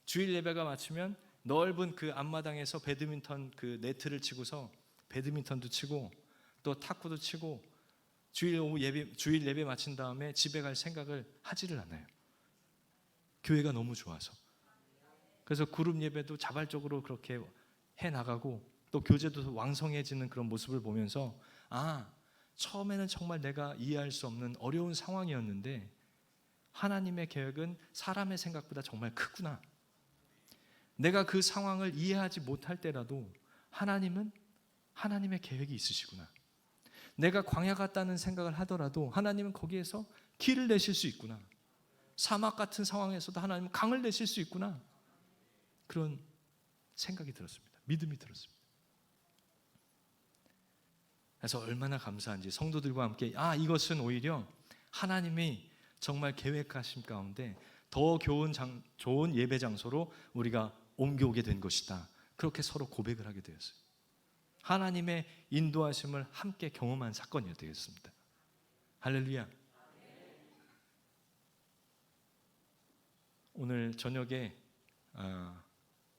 주일 예배가 마치면 넓은 그 앞마당에서 배드민턴 그 네트를 치고서 배드민턴도 치고 또 탁구도 치고 주일 예배 마친 다음에 집에 갈 생각을 하지를 않아요. 교회가 너무 좋아서. 그래서 그룹 예배도 자발적으로 그렇게 해 나가고 또 교제도 왕성해지는 그런 모습을 보면서 처음에는 정말 내가 이해할 수 없는 어려운 상황이었는데 하나님의 계획은 사람의 생각보다 정말 크구나. 내가 그 상황을 이해하지 못할 때라도 하나님은 하나님의 계획이 있으시구나. 내가 광야 같다는 생각을 하더라도 하나님은 거기에서 길을 내실 수 있구나. 사막 같은 상황에서도 하나님은 강을 내실 수 있구나. 그런 생각이 들었습니다. 믿음이 들었습니다. 그래서 얼마나 감사한지 성도들과 함께 이것은 오히려 하나님이 정말 계획하신 가운데 더 좋은 예배 장소로 우리가 옮겨오게 된 것이다. 그렇게 서로 고백을 하게 되었어요. 하나님의 인도하심을 함께 경험한 사건이 되었습니다. 할렐루야. 오늘 저녁에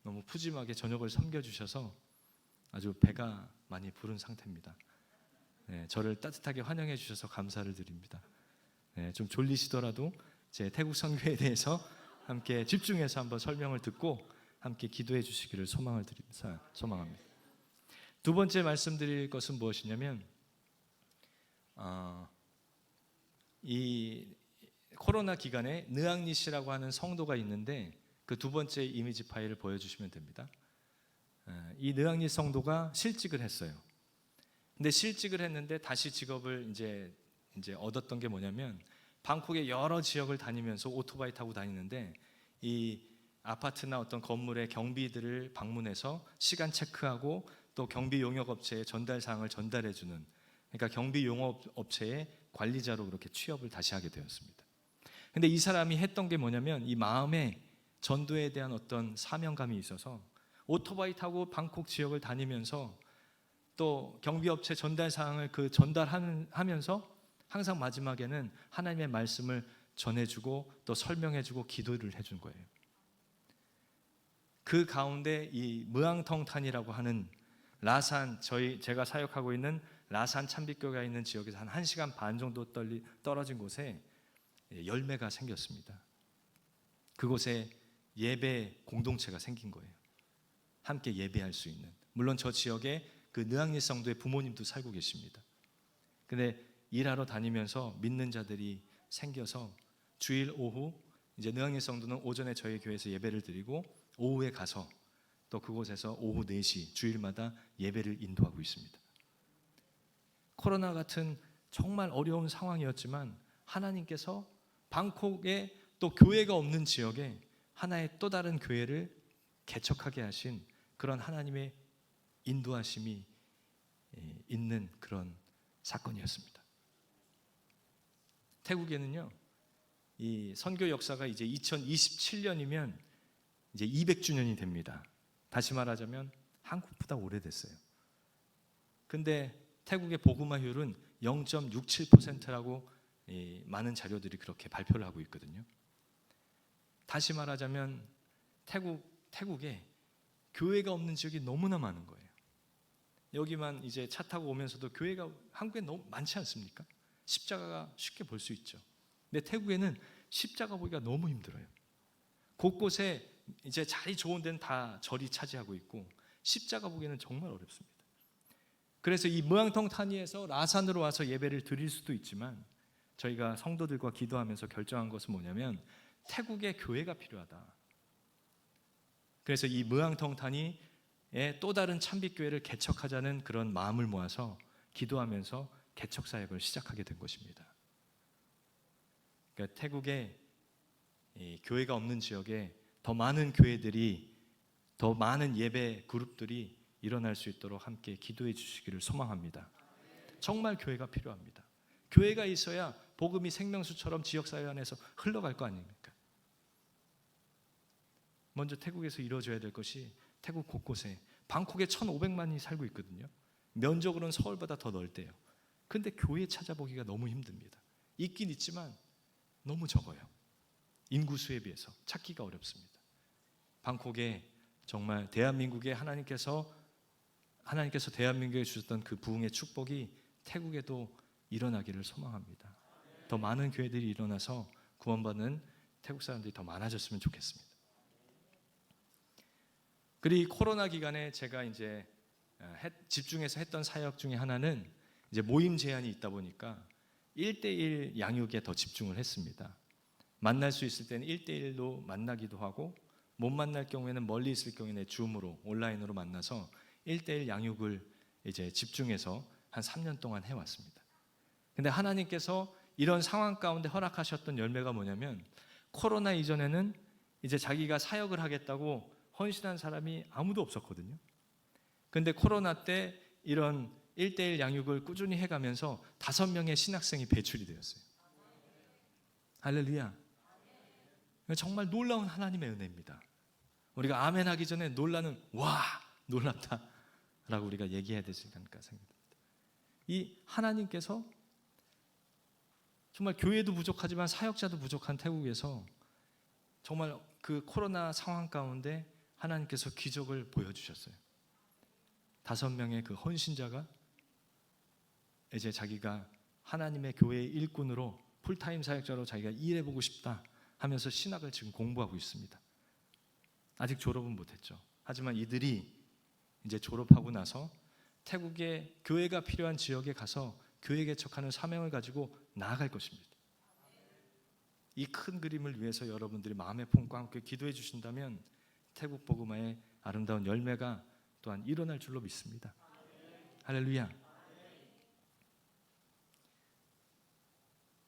너무 푸짐하게 저녁을 섬겨주셔서 아주 배가 많이 부른 상태입니다. 저를 따뜻하게 환영해 주셔서 감사를 드립니다. 좀 졸리시더라도 제 태국 선교에 대해서 함께 집중해서 한번 설명을 듣고 함께 기도해 주시기를 소망합니다. 두 번째 말씀드릴 것은 무엇이냐면 이 코로나 기간에 느앙니 씨라고 하는 성도가 있는데 그 두 번째 이미지 파일을 보여주시면 됩니다. 이 느앙니 성도가 실직을 했어요. 근데 실직을 했는데 다시 직업을 이제 얻었던 게 뭐냐면 방콕의 여러 지역을 다니면서 오토바이 타고 다니는데 이 아파트나 어떤 건물의 경비들을 방문해서 시간 체크하고 또 경비 용역 업체에 전달 사항을 전달해 주는 그러니까 경비 용역 업체의 관리자로 그렇게 취업을 다시 하게 되었습니다. 근데 이 사람이 했던 게 뭐냐면 이 마음에 전도에 대한 어떤 사명감이 있어서 오토바이 타고 방콕 지역을 다니면서 또 경비업체 전달 사항을 전달하면서 항상 마지막에는 하나님의 말씀을 전해주고 또 설명해주고 기도를 해준 거예요. 그 가운데 이 무앙텅탄이라고 하는 라산 제가 사역하고 있는 라산 참빛교회가 있는 지역에서 한 1시간 반 정도 떨어진 곳에 열매가 생겼습니다. 그곳에 예배 공동체가 생긴 거예요. 함께 예배할 수 있는. 물론 저 지역에 그 느앙니 성도의 부모님도 살고 계십니다. 근데 일하러 다니면서 믿는 자들이 생겨서 주일 오후 이제 능하의 성도는 오전에 저희 교회에서 예배를 드리고 오후에 가서 또 그곳에서 오후 4시 주일마다 예배를 인도하고 있습니다. 코로나 같은 정말 어려운 상황이었지만 하나님께서 방콕에 또 교회가 없는 지역에 하나의 또 다른 교회를 개척하게 하신 그런 하나님의 인도하심이 있는 그런 사건이었습니다. 태국에는요, 이 선교 역사가 이제 2027년이면 이제 200주년이 됩니다. 다시 말하자면 한국보다 오래됐어요. 근데 태국의 복음화율은 0.67%라고 많은 자료들이 그렇게 발표를 하고 있거든요. 다시 말하자면 태국에 교회가 없는 지역이 너무나 많은 거예요. 여기만 이제 차 타고 오면서도 교회가 한국에 너무 많지 않습니까? 십자가가 쉽게 볼 수 있죠. 근데 태국에는 십자가 보기가 너무 힘들어요. 곳곳에 이제 자리 좋은 데는 다 절이 차지하고 있고 십자가 보기에는 정말 어렵습니다. 그래서 이 무앙텅타니에서 라산으로 와서 예배를 드릴 수도 있지만 저희가 성도들과 기도하면서 결정한 것은 뭐냐면 태국에 교회가 필요하다. 그래서 이 무앙텅타니에 또 다른 참빛교회를 개척하자는 그런 마음을 모아서 기도하면서 개척 사역을 시작하게 된 것입니다. 그러니까 태국에 교회가 없는 지역에 더 많은 교회들이, 더 많은 예배 그룹들이 일어날 수 있도록 함께 기도해 주시기를 소망합니다. 정말 교회가 필요합니다. 교회가 있어야 복음이 생명수처럼 지역사회 안에서 흘러갈 거 아닙니까? 먼저 태국에서 이루어져야 될 것이 태국 곳곳에 방콕에 1,500만이 살고 있거든요. 면적으로는 서울보다 더 넓대요. 근데 교회 찾아보기가 너무 힘듭니다. 있긴 있지만 너무 적어요. 인구수에 비해서 찾기가 어렵습니다. 방콕에 정말 대한민국에 하나님께서 대한민국에 주셨던 그 부흥의 축복이 태국에도 일어나기를 소망합니다. 더 많은 교회들이 일어나서 구원받는 태국 사람들이 더 많아졌으면 좋겠습니다. 그리고 코로나 기간에 제가 이제 집중해서 했던 사역 중에 하나는 이제 모임 제한이 있다 보니까 1대1 양육에 더 집중을 했습니다. 만날 수 있을 때는 1대1로 만나기도 하고 못 만날 경우에는 멀리 있을 경우에는 줌으로 온라인으로 만나서 1대1 양육을 이제 집중해서 한 3년 동안 해왔습니다. 근데 하나님께서 이런 상황 가운데 허락하셨던 열매가 뭐냐면 코로나 이전에는 이제 자기가 사역을 하겠다고 헌신한 사람이 아무도 없었거든요. 근데 코로나 때 이런 1대1 양육을 꾸준히 해가면서 5명의 신학생이 배출이 되었어요. 할렐루야. 정말 놀라운 하나님의 은혜입니다. 우리가 아멘 하기 전에 놀라는 와 놀랍다 라고 우리가 얘기해야 되지 않을까 생각합니다. 이 하나님께서 정말 교회도 부족하지만 사역자도 부족한 태국에서 정말 그 코로나 상황 가운데 하나님께서 기적을 보여주셨어요. 5명의 그 헌신자가 이제 자기가 하나님의 교회의 일꾼으로 풀타임 사역자로 자기가 일해보고 싶다 하면서 신학을 지금 공부하고 있습니다. 아직 졸업은 못했죠. 하지만 이들이 이제 졸업하고 나서 태국의 교회가 필요한 지역에 가서 교회 개척하는 사명을 가지고 나아갈 것입니다. 이 큰 그림을 위해서 여러분들이 마음의 품과 함께 기도해 주신다면 태국 복음화의 아름다운 열매가 또한 일어날 줄로 믿습니다. 할렐루야.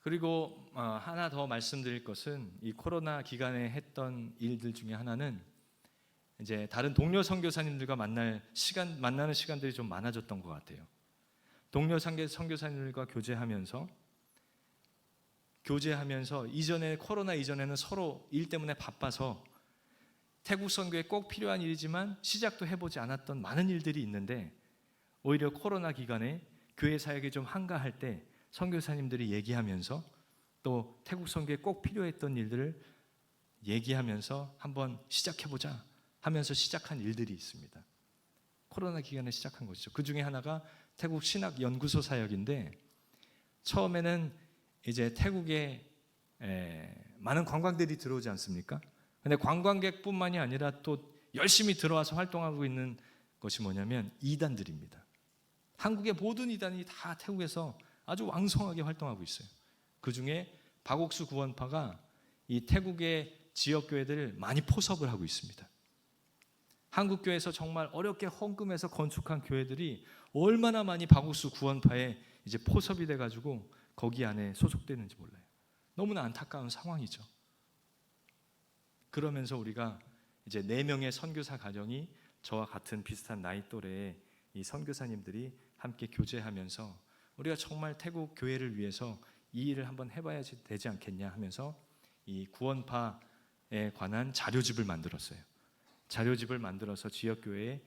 그리고 하나 더 말씀드릴 것은 이 코로나 기간에 했던 일들 중에 하나는 이제 다른 동료 선교사님들과 만나는 시간들이 좀 많아졌던 것 같아요. 동료 선교사님들과 교제하면서 이전에 코로나 이전에는 서로 일 때문에 바빠서 태국 선교에 꼭 필요한 일이지만 시작도 해보지 않았던 많은 일들이 있는데 오히려 코로나 기간에 교회 사역이 좀 한가할 때 선교사님들이 얘기하면서 또 태국 선교에 꼭 필요했던 일들을 얘기하면서 한번 시작해보자 하면서 시작한 일들이 있습니다. 코로나 기간에 시작한 것이죠. 그 중에 하나가 태국 신학연구소 사역인데 처음에는 이제 태국에 많은 관광들이 들어오지 않습니까? 근데 관광객뿐만이 아니라 또 열심히 들어와서 활동하고 있는 것이 뭐냐면 이단들입니다. 한국의 모든 이단이 다 태국에서 아주 왕성하게 활동하고 있어요. 그 중에 박옥수 구원파가 이 태국의 지역 교회들을 많이 포섭을 하고 있습니다. 한국 교회에서 정말 어렵게 헌금해서 건축한 교회들이 얼마나 많이 박옥수 구원파에 이제 포섭이 돼가지고 거기 안에 소속되는지 몰라요. 너무나 안타까운 상황이죠. 그러면서 우리가 이제 4명의 선교사 가정이 저와 같은 비슷한 나이 또래의 이 선교사님들이 함께 교제하면서 우리가 정말 태국 교회를 위해서 이 일을 한번 해봐야 되지 않겠냐 하면서 이 구원파에 관한 자료집을 만들었어요. 자료집을 만들어서 지역교회에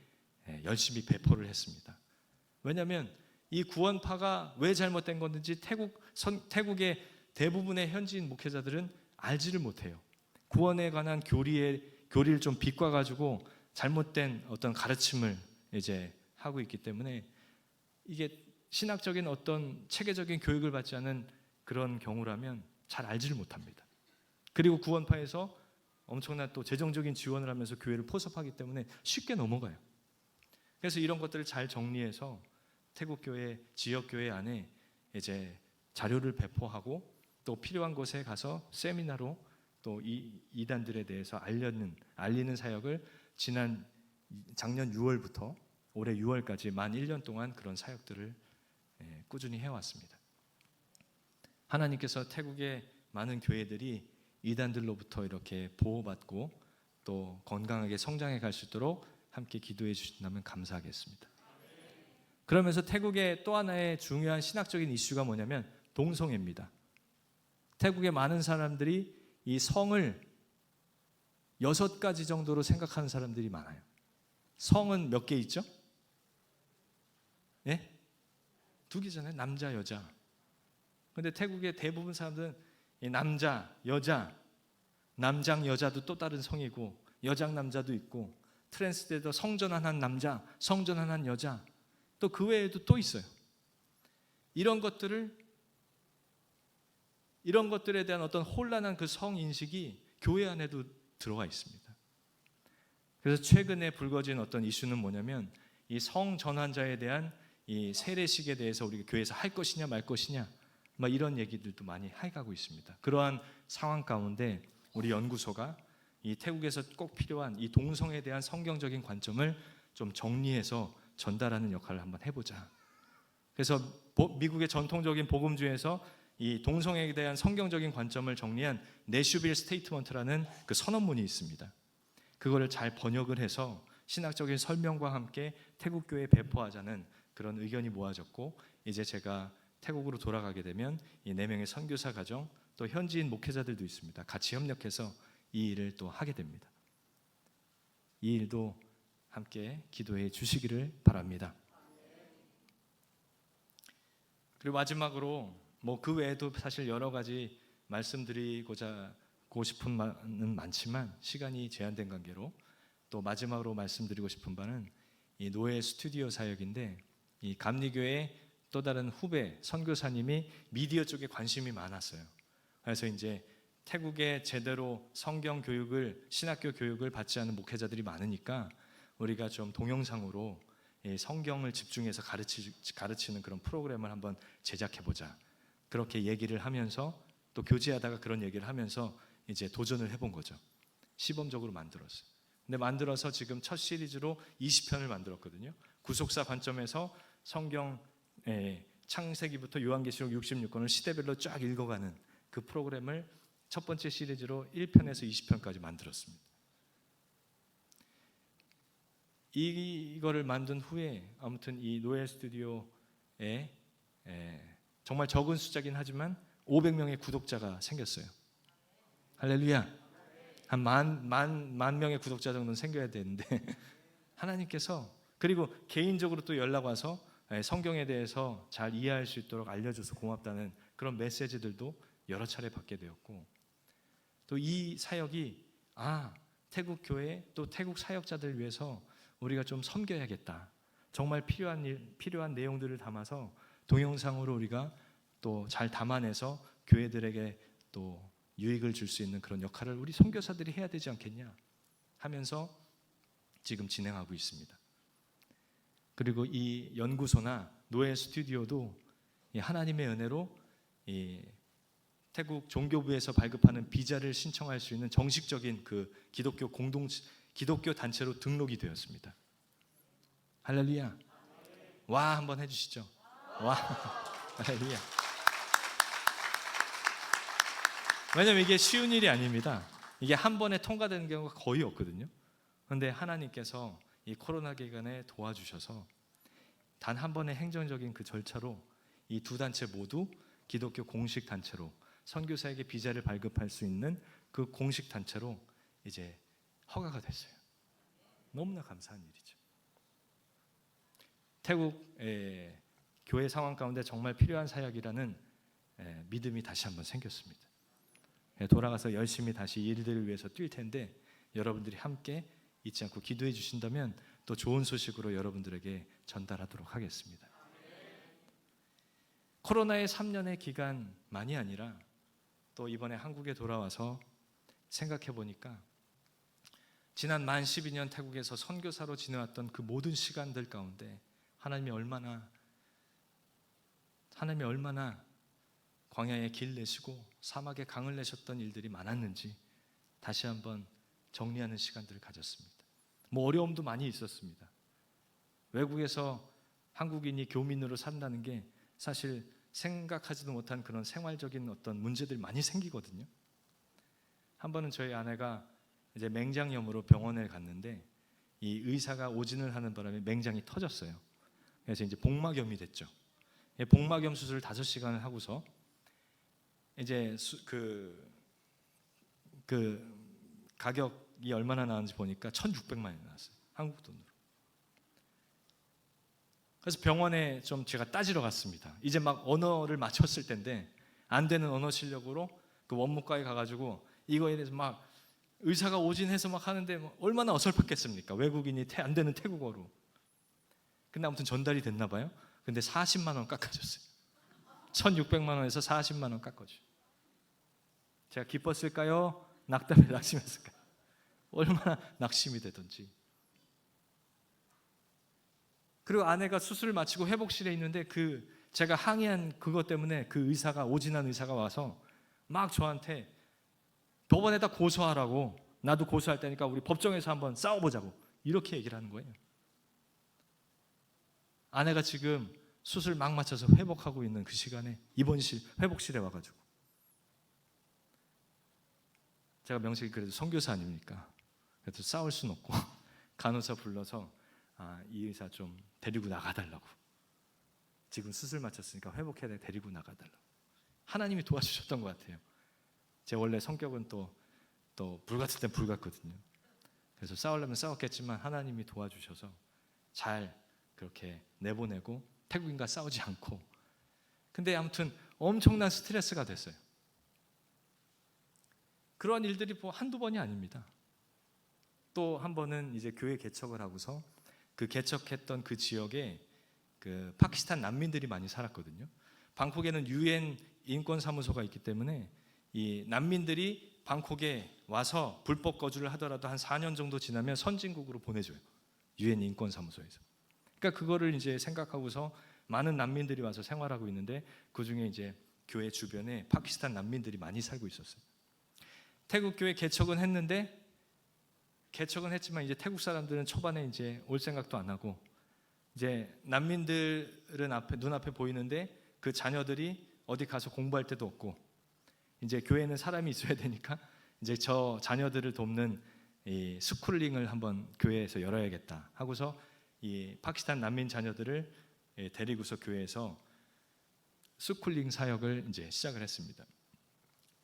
열심히 배포를 했습니다. 왜냐하면 이 구원파가 왜 잘못된 건지 태국의 대부분의 현지인 목회자들은 알지를 못해요. 구원에 관한 교리를 좀 비꼬아가지고 잘못된 어떤 가르침을 이제 하고 있기 때문에 이게 신학적인 어떤 체계적인 교육을 받지 않은 그런 경우라면 잘 알지를 못합니다. 그리고 구원파에서 엄청난 또 재정적인 지원을 하면서 교회를 포섭하기 때문에 쉽게 넘어가요. 그래서 이런 것들을 잘 정리해서 태국 교회, 지역 교회 안에 이제 자료를 배포하고 또 필요한 곳에 가서 세미나로 또 이 이단들에 대해서 알리는 사역을 작년 6월부터 올해 6월까지 만 1년 동안 그런 사역들을 꾸준히 해왔습니다. 하나님께서 태국의 많은 교회들이 이단들로부터 이렇게 보호받고 또 건강하게 성장해 갈 수 있도록 함께 기도해 주신다면 감사하겠습니다. 그러면서 태국의 또 하나의 중요한 신학적인 이슈가 뭐냐면 동성애입니다. 태국의 많은 사람들이 이 성을 6가지 정도로 생각하는 사람들이 많아요. 성은 몇 개 있죠? 예? 2개잖아요. 남자, 여자. 근데 태국의 대부분 사람들은 이 남자, 여자, 남장, 여자도 또 다른 성이고 여장, 남자도 있고 트랜스대도 성전환한 남자, 성전환한 여자 또 그 외에도 또 있어요. 이런 것들에 대한 어떤 혼란한 그 성인식이 교회 안에도 들어와 있습니다. 그래서 최근에 불거진 어떤 이슈는 뭐냐면 이 성전환자에 대한 이 세례식에 대해서 우리가 교회에서 할 것이냐 말 것이냐 막 이런 얘기들도 많이 해가고 있습니다. 그러한 상황 가운데 우리 연구소가 이 태국에서 꼭 필요한 이 동성애에 대한 성경적인 관점을 좀 정리해서 전달하는 역할을 한번 해보자. 그래서 미국의 전통적인 복음주의에서 이 동성애에 대한 성경적인 관점을 정리한 내슈빌 스테이트먼트라는 그 선언문이 있습니다. 그거를 잘 번역을 해서 신학적인 설명과 함께 태국 교회에 배포하자는 그런 의견이 모아졌고 이제 제가 태국으로 돌아가게 되면 이 4명의 선교사 가정 또 현지인 목회자들도 있습니다. 같이 협력해서 이 일을 또 하게 됩니다. 이 일도 함께 기도해 주시기를 바랍니다. 그리고 마지막으로 그 외에도 사실 여러 가지 말씀드리고자 싶은 바는 많지만 시간이 제한된 관계로 또 마지막으로 말씀드리고 싶은 바는 이 노예 스튜디오 사역인데 이 감리교회 또 다른 후배 선교사님이 미디어 쪽에 관심이 많았어요. 그래서 이제 태국에 제대로 성경 교육을 신학교 교육을 받지 않은 목회자들이 많으니까 우리가 좀 동영상으로 성경을 집중해서 가르치는 그런 프로그램을 한번 제작해보자. 그렇게 얘기를 하면서 또 교제하다가 그런 얘기를 하면서 이제 도전을 해본 거죠. 시범적으로 만들었어요. 근데 만들어서 지금 첫 시리즈로 20편을 만들었거든요. 구속사 관점에서 성경 창세기부터 요한계시록 66권을 시대별로 쫙 읽어가는 그 프로그램을 첫 번째 시리즈로 1편에서 20편까지 만들었습니다. 이거를 만든 후에 아무튼 이 노엘 스튜디오에 정말 적은 숫자긴 하지만 500명의 구독자가 생겼어요. 할렐루야. 한 만 명의 구독자 정도는 생겨야 되는데 하나님께서 그리고 개인적으로 또 연락 와서 성경에 대해서 잘 이해할 수 있도록 알려줘서 고맙다는 그런 메시지들도 여러 차례 받게 되었고 또 이 사역이 태국 교회 또 태국 사역자들 위해서 우리가 좀 섬겨야겠다. 정말 필요한 내용들을 담아서 동영상으로 우리가 또 잘 담아내서 교회들에게 또 유익을 줄 수 있는 그런 역할을 우리 선교사들이 해야 되지 않겠냐 하면서 지금 진행하고 있습니다. 그리고 이 연구소나 노예 스튜디오도 이 하나님의 은혜로 이 태국 종교부에서 발급하는 비자를 신청할 수 있는 정식적인 그 기독교 단체로 등록이 되었습니다. 할렐루야. 와 한번 해주시죠. 와 할렐루야. 왜냐면 이게 쉬운 일이 아닙니다. 이게 한 번에 통과되는 경우가 거의 없거든요. 그런데 하나님께서 이 코로나 기간에 도와주셔서 단 한 번의 행정적인 그 절차로 이 두 단체 모두 기독교 공식 단체로 선교사에게 비자를 발급할 수 있는 그 공식 단체로 이제 허가가 됐어요. 너무나 감사한 일이죠. 태국 교회 상황 가운데 정말 필요한 사역이라는 믿음이 다시 한번 생겼습니다. 돌아가서 열심히 다시 일들을 위해서 뛸 텐데 여러분들이 함께 잊지 않고 기도해 주신다면 또 좋은 소식으로 여러분들에게 전달하도록 하겠습니다. 코로나의 3년의 기간만이 아니라 또 이번에 한국에 돌아와서 생각해 보니까 지난 만 12년 태국에서 선교사로 지내왔던 그 모든 시간들 가운데 하나님이 얼마나 광야에 길 내시고 사막에 강을 내셨던 일들이 많았는지 다시 한번 정리하는 시간들을 가졌습니다. 뭐 어려움도 많이 있었습니다. 외국에서 한국인이 교민으로 산다는 게 사실 생각하지도 못한 그런 생활적인 어떤 문제들이 많이 생기거든요. 한 번은 저희 아내가 이제 맹장염으로 병원에 갔는데 이 의사가 오진을 하는 바람에 맹장이 터졌어요. 그래서 이제 복막염이 됐죠. 복막염 수술을 5시간을 하고서 이제 그 가격이 얼마나 나왔는지 보니까 1,600만 원이 나왔어요. 한국 돈으로. 그래서 병원에 좀 제가 따지러 갔습니다. 이제 막 언어를 맞췄을 텐데 안 되는 언어 실력으로 그 원무과에 가가지고 이거에 대해서 막 의사가 오진해서 막 하는데 뭐 얼마나 어설펐겠습니까? 외국인이 안 되는 태국어로. 근데 아무튼 전달이 됐나 봐요. 근데 40만 원 깎아줬어요. 1,600만 원에서 40만 원 깎아줘요. 제가 기뻤을까요? 낙심했을까요? 얼마나 낙심이 되던지. 그리고 아내가 수술을 마치고 회복실에 있는데 제가 항의한 그것 때문에 그 의사가 오진한 의사가 와서 막 저한테 법원에다 고소하라고, 나도 고소할 테니까 우리 법정에서 한번 싸워보자고 이렇게 얘기를 하는 거예요. 아내가 지금 수술 막 마쳐서 회복하고 있는 그 시간에 입원실 회복실에 와가지고 제가 명식이 그래도 선교사 아닙니까? 그래도 싸울 순 없고 간호사 불러서 이 의사 좀 데리고 나가달라고, 지금 수술 마쳤으니까 회복해야 돼, 데리고 나가달라고. 하나님이 도와주셨던 것 같아요. 제 원래 성격은 또 불같을 땐 불같거든요. 그래서 싸우려면 싸웠겠지만 하나님이 도와주셔서 잘 그렇게 내보내고 태국인과 싸우지 않고. 근데 아무튼 엄청난 스트레스가 됐어요. 그런 일들이 한두 번이 아닙니다. 또 한 번은 이제 교회 개척을 하고서 그 개척했던 그 지역에 그 파키스탄 난민들이 많이 살았거든요. 방콕에는 UN 인권사무소가 있기 때문에 이 난민들이 방콕에 와서 불법 거주를 하더라도 한 4년 정도 지나면 선진국으로 보내줘요. UN 인권사무소에서. 그러니까 그거를 이제 생각하고서 많은 난민들이 와서 생활하고 있는데 그 중에 이제 교회 주변에 파키스탄 난민들이 많이 살고 있었어요. 태국 교회 개척은 했지만 이제 태국 사람들은 초반에 이제 올 생각도 안 하고, 이제 난민들은 눈앞에 보이는데 그 자녀들이 어디 가서 공부할 데도 없고, 이제 교회는 사람이 있어야 되니까 이제 저 자녀들을 돕는 이 스쿨링을 한번 교회에서 열어야겠다 하고서 이 파키스탄 난민 자녀들을 데리고서 교회에서 스쿨링 사역을 이제 시작을 했습니다.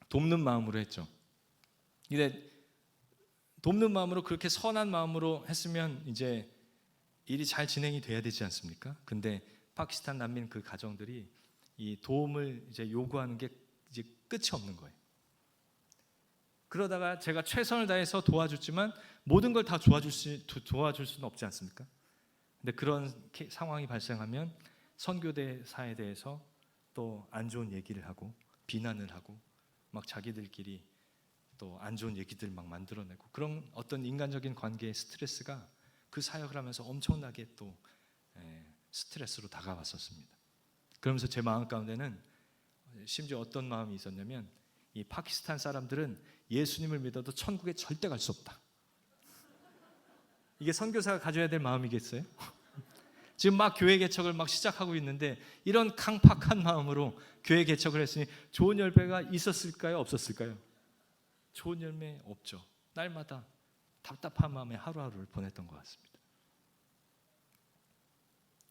돕는 마음으로 했죠. 근데 돕는 마음으로, 그렇게 선한 마음으로 했으면 이제 일이 잘 진행이 돼야 되지 않습니까? 근데 파키스탄 난민 그 가정들이 이 도움을 이제 요구하는 게 이제 끝이 없는 거예요. 그러다가 제가 최선을 다해서 도와줬지만 모든 걸 다 도와줄 수는 없지 않습니까? 근데 그런 상황이 발생하면 선교대사에 대해서 또 안 좋은 얘기를 하고 비난을 하고 막 자기들끼리 또 안 좋은 얘기들 막 만들어내고, 그런 어떤 인간적인 관계의 스트레스가 그 사역을 하면서 엄청나게 또 스트레스로 다가왔었습니다. 그러면서 제 마음 가운데는 심지어 어떤 마음이 있었냐면, 이 파키스탄 사람들은 예수님을 믿어도 천국에 절대 갈 수 없다. 이게 선교사가 가져야 될 마음이겠어요? 지금 막 교회 개척을 막 시작하고 있는데 이런 강팍한 마음으로 교회 개척을 했으니 좋은 열매가 있었을까요? 없었을까요? 좋은 열매 없죠. 날마다 답답한 마음에 하루하루를 보냈던 것 같습니다.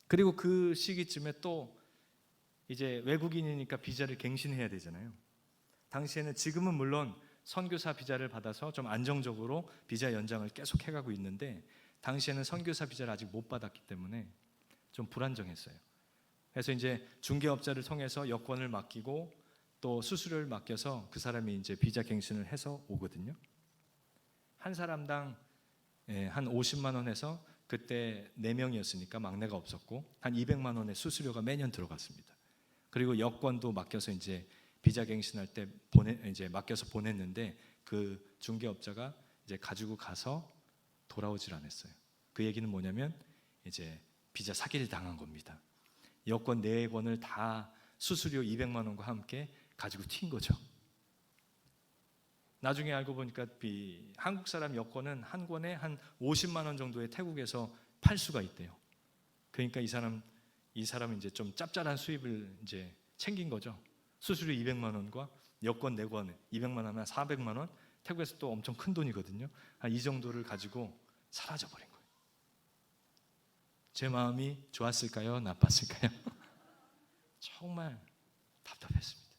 그리고 그 시기쯤에 또 이제 외국인이니까 비자를 갱신해야 되잖아요. 당시에는, 지금은 물론 선교사 비자를 받아서 좀 안정적으로 비자 연장을 계속 해가고 있는데, 당시에는 선교사 비자를 아직 못 받았기 때문에 좀 불안정했어요. 그래서 이제 중개업자를 통해서 여권을 맡기고 또 수수료를 맡겨서 그 사람이 이제 비자 갱신을 해서 오거든요. 한 사람당 한 50만 원에서, 그때 4명이었으니까 막내가 없었고 한 200만 원의 수수료가 매년 들어갔습니다. 그리고 여권도 맡겨서 이제 비자 갱신할 때 이제 맡겨서 보냈는데, 그 중개업자가 이제 가지고 가서 돌아오질 않았어요. 그 얘기는 뭐냐면 이제 비자 사기를 당한 겁니다. 여권 4권을 다 수수료 200만 원과 함께 가지고 튄 거죠. 나중에 알고 보니까 한국 사람 여권은 한 권에 한 50만 원 정도의 태국에서 팔 수가 있대요. 그러니까 이 사람은 이제 좀 짭짤한 수입을 이제 챙긴 거죠. 수수료 200만 원과 여권 4권에 200만 원 하면 400만 원, 태국에서 또 엄청 큰 돈이거든요. 한 이 정도를 가지고 사라져버린 거예요. 제 마음이 좋았을까요? 나빴을까요? 정말 답답했습니다.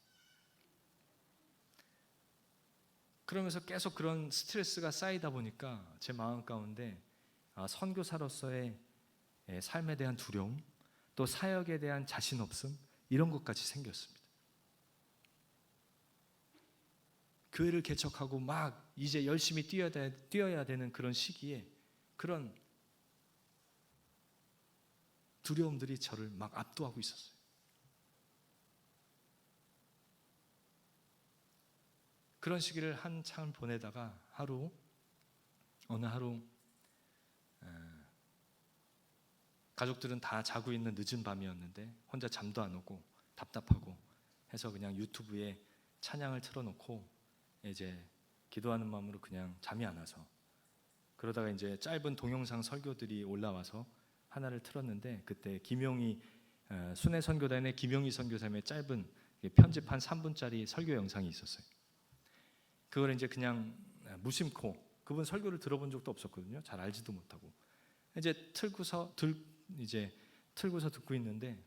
그러면서 계속 그런 스트레스가 쌓이다 보니까 제 마음 가운데 선교사로서의 삶에 대한 두려움, 또 사역에 대한 자신 없음, 이런 것까지 생겼습니다. 교회를 개척하고 막 이제 열심히 뛰어야 되는 그런 시기에 그런 두려움들이 저를 막 압도하고 있었어요. 그런 시기를 한참 보내다가 어느 하루 가족들은 다 자고 있는 늦은 밤이었는데 혼자 잠도 안 오고 답답하고 해서 그냥 유튜브에 찬양을 틀어놓고 이제 기도하는 마음으로 그냥 잠이 안 와서, 그러다가 이제 짧은 동영상 설교들이 올라와서 하나를 틀었는데, 그때 순회 선교단의 김용희 선교사님의 짧은 편집한 3분짜리 설교 영상이 있었어요. 그걸 이제 그냥 무심코, 그분 설교를 들어본 적도 없었거든요. 잘 알지도 못하고 이제 틀고서 듣고 있는데,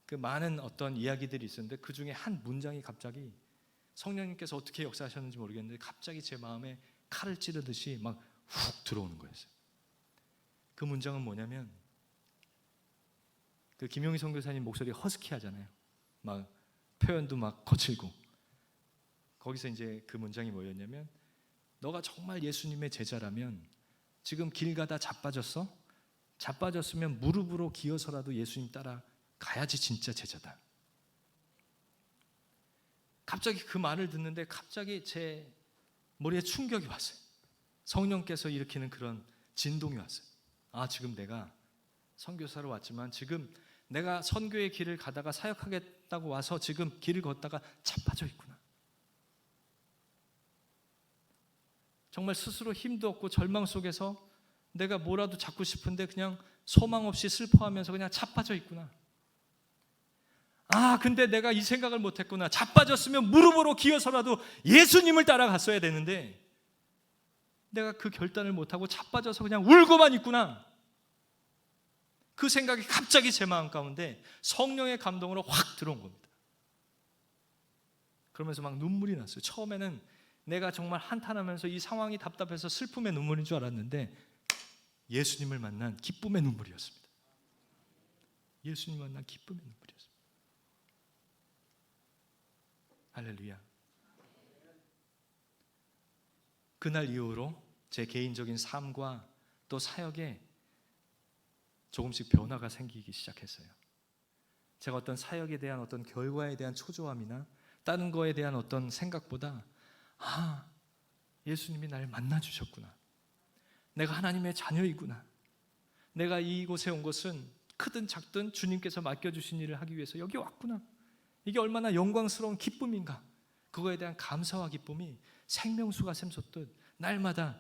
그 많은 어떤 이야기들이 있었는데 그 중에 한 문장이 갑자기 성령님께서 어떻게 역사하셨는지 모르겠는데 갑자기 제 마음에 칼을 찌르듯이 막 훅 들어오는 거였어요. 그 문장은 뭐냐면, 그 김용희 선교사님 목소리 허스키하잖아요. 막 표현도 막 거칠고, 거기서 이제 그 문장이 뭐였냐면, 너가 정말 예수님의 제자라면 지금 길 가다 자빠졌어? 자빠졌으면 무릎으로 기어서라도 예수님 따라 가야지 진짜 제자다. 갑자기 그 말을 듣는데 갑자기 제 머리에 충격이 왔어요. 성령께서 일으키는 그런 진동이 왔어요. 지금 내가 선교사로 왔지만 지금 내가 선교의 길을 가다가 사역하겠다고 와서 지금 길을 걷다가 자빠져 있구나. 정말 스스로 힘도 없고 절망 속에서 내가 뭐라도 잡고 싶은데 그냥 소망 없이 슬퍼하면서 그냥 자빠져 있구나. 근데 내가 이 생각을 못했구나. 자빠졌으면 무릎으로 기어서라도 예수님을 따라갔어야 되는데 내가 그 결단을 못하고 자빠져서 그냥 울고만 있구나. 그 생각이 갑자기 제 마음 가운데 성령의 감동으로 확 들어온 겁니다. 그러면서 막 눈물이 났어요. 처음에는 내가 정말 한탄하면서 이 상황이 답답해서 슬픔의 눈물인 줄 알았는데 예수님을 만난 기쁨의 눈물이었습니다. 예수님을 만난 기쁨의 눈물이었습니다. 할렐루야. 그날 이후로 제 개인적인 삶과 또 사역에 조금씩 변화가 생기기 시작했어요. 제가 어떤 사역에 대한 어떤 결과에 대한 초조함이나 다른 거에 대한 어떤 생각보다 예수님이 날 만나주셨구나. 내가 하나님의 자녀이구나. 내가 이곳에 온 것은 크든 작든 주님께서 맡겨주신 일을 하기 위해서 여기 왔구나. 이게 얼마나 영광스러운 기쁨인가. 그거에 대한 감사와 기쁨이 생명수가 샘솟듯 날마다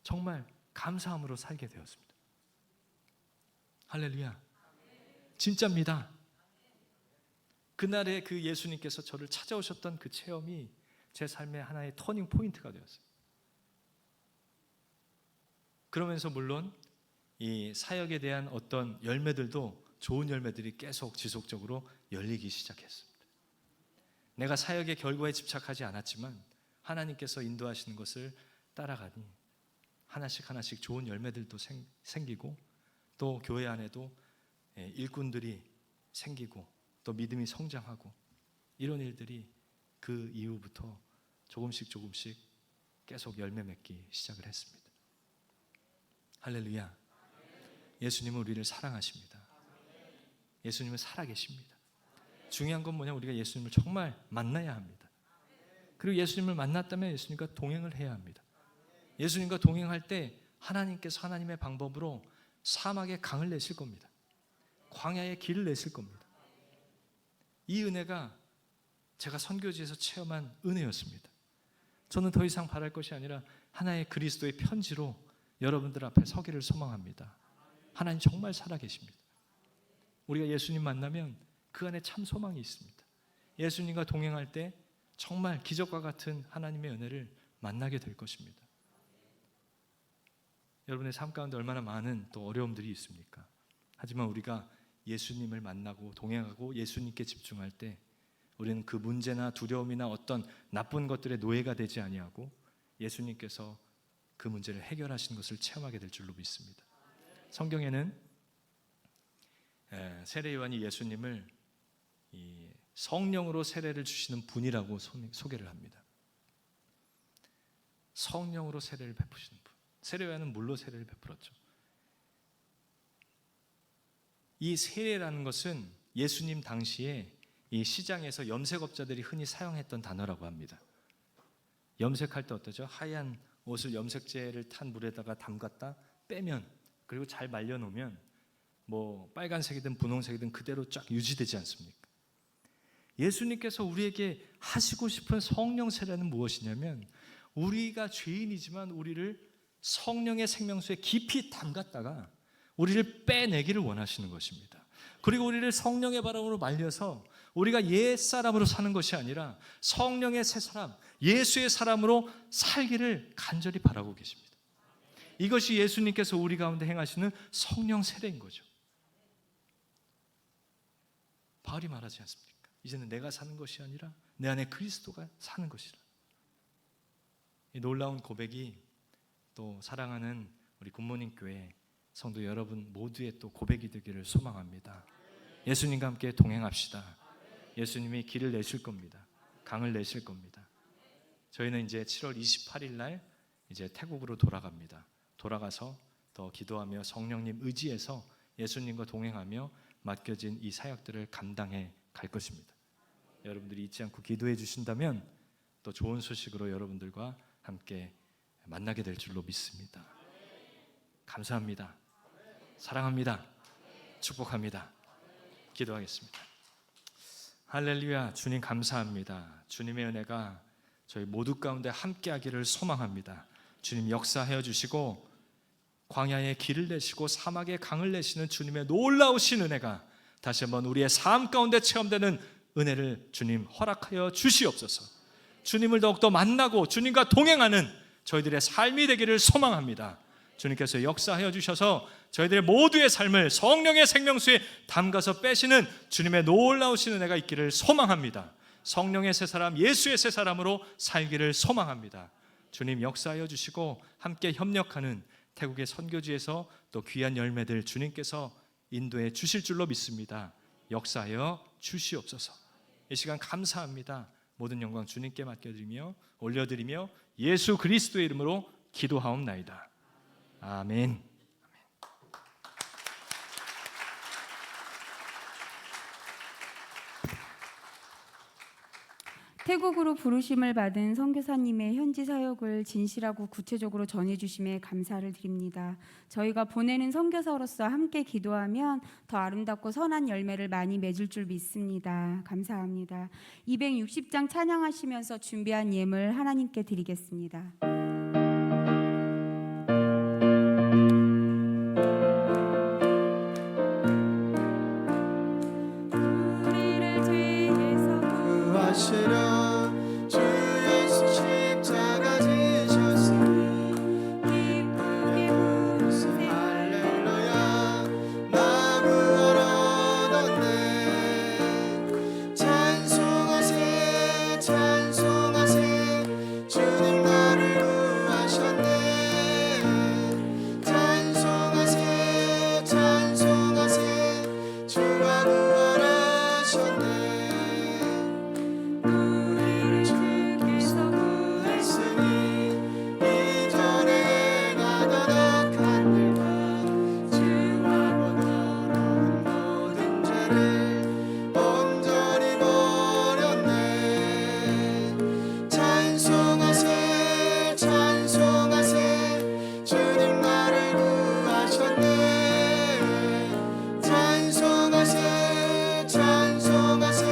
정말 감사함으로 살게 되었습니다. 할렐루야. 진짜입니다. 그날에 그 예수님께서 저를 찾아오셨던 그 체험이 제 삶의 하나의 터닝 포인트가 되었어요. 그러면서 물론 이 사역에 대한 어떤 열매들도 좋은 열매들이 계속 지속적으로 열리기 시작했습니다. 내가 사역의 결과에 집착하지 않았지만 하나님께서 인도하시는 것을 따라가니 하나씩 좋은 열매들도 생기고 또 교회 안에도 일꾼들이 생기고 또 믿음이 성장하고 이런 일들이 그 이후부터 조금씩 계속 열매 맺기 시작을 했습니다. 할렐루야. 예수님은 우리를 사랑하십니다. 예수님은 살아계십니다. 중요한 건 뭐냐, 우리가 예수님을 정말 만나야 합니다. 그리고 예수님을 만났다면 예수님과 동행을 해야 합니다. 예수님과 동행할 때 하나님께서 하나님의 방법으로 사막에 강을 내실 겁니다. 광야에 길을 내실 겁니다. 이 은혜가 제가 선교지에서 체험한 은혜였습니다. 저는 더 이상 바랄 것이 아니라 하나의 그리스도의 편지로 여러분들 앞에 서기를 소망합니다. 하나님 정말 살아계십니다. 우리가 예수님 만나면 그 안에 참 소망이 있습니다. 예수님과 동행할 때 정말 기적과 같은 하나님의 은혜를 만나게 될 것입니다. 여러분의 삶 가운데 얼마나 많은 또 어려움들이 있습니까? 하지만 우리가 예수님을 만나고 동행하고 예수님께 집중할 때 우리는 그 문제나 두려움이나 어떤 나쁜 것들의 노예가 되지 아니하고 예수님께서 그 문제를 해결하시는 것을 체험하게 될 줄로 믿습니다. 성경에는 세례 요한이 예수님을 이 성령으로 세례를 주시는 분이라고 소개를 합니다. 성령으로 세례를 베푸시는 분. 세례 요한은 물로 세례를 베풀었죠. 이 세례라는 것은 예수님 당시에 이 시장에서 염색업자들이 흔히 사용했던 단어라고 합니다. 염색할 때 어떠죠? 하얀 옷을 염색제를 탄 물에다가 담갔다 빼면, 그리고 잘 말려놓으면 뭐 빨간색이든 분홍색이든 그대로 쫙 유지되지 않습니까? 예수님께서 우리에게 하시고 싶은 성령 세례는 무엇이냐면 우리가 죄인이지만 우리를 성령의 생명수에 깊이 담갔다가 우리를 빼내기를 원하시는 것입니다. 그리고 우리를 성령의 바람으로 말려서 우리가 옛 사람으로 사는 것이 아니라 성령의 새 사람, 예수의 사람으로 살기를 간절히 바라고 계십니다. 이것이 예수님께서 우리 가운데 행하시는 성령 세례인 거죠. 바울이 말하지 않습니까? 이제는 내가 사는 것이 아니라 내 안에 그리스도가 사는 것이라. 이 놀라운 고백이 또 사랑하는 우리 굿모닝 교회 성도 여러분 모두의 또 고백이 되기를 소망합니다. 예수님과 함께 동행합시다. 예수님이 길을 내실 겁니다. 강을 내실 겁니다. 저희는 이제 7월 28일 날 이제 태국으로 돌아갑니다. 돌아가서 더 기도하며 성령님 의지해서 예수님과 동행하며 맡겨진 이 사역들을 감당해 갈 것입니다. 여러분들이 잊지 않고 기도해 주신다면 또 좋은 소식으로 여러분들과 함께 만나게 될 줄로 믿습니다. 감사합니다. 사랑합니다. 축복합니다. 기도하겠습니다. 할렐루야. 주님 감사합니다. 주님의 은혜가 저희 모두 가운데 함께하기를 소망합니다. 주님 역사하여 주시고 광야에 길을 내시고 사막에 강을 내시는 주님의 놀라우신 은혜가 다시 한번 우리의 삶 가운데 체험되는 은혜를 주님 허락하여 주시옵소서. 주님을 더욱더 만나고 주님과 동행하는 저희들의 삶이 되기를 소망합니다. 주님께서 역사하여 주셔서 저희들의 모두의 삶을 성령의 생명수에 담가서 빼시는 주님의 놀라우신 은혜가 있기를 소망합니다. 성령의 새 사람, 예수의 새 사람으로 살기를 소망합니다. 주님 역사하여 주시고 함께 협력하는 태국의 선교지에서 또 귀한 열매들 주님께서 인도해 주실 줄로 믿습니다. 역사하여 주시옵소서. 이 시간 감사합니다. 모든 영광 주님께 맡겨드리며 올려드리며 예수 그리스도의 이름으로 기도하옵나이다. 아멘. 태국으로 부르심을 받은 선교사님의 현지 사역을 진실하고 구체적으로 전해주심에 감사를 드립니다. 저희가 보내는 선교사로서 함께 기도하면 더 아름답고 선한 열매를 많이 맺을 줄 믿습니다. 감사합니다. 260장 찬양하시면서 준비한 예물 하나님께 드리겠습니다. 우리를 죄에서 구하시려 주 예수 십자가 지셨으니 기쁘게 부르세 할렐루야 나 구원 얻었네 찬송하세 찬송하세 주님 나를 구하셨네 찬송하세 찬송하세 주가 구원하셨네 우리를 주께서 했으니 이전에 나던 악한 일과 죄하고 더러운 모든 죄를 온전히 버렸네 찬송하세 찬송하세 주님 나를 구하셨네 찬송하세 찬송하세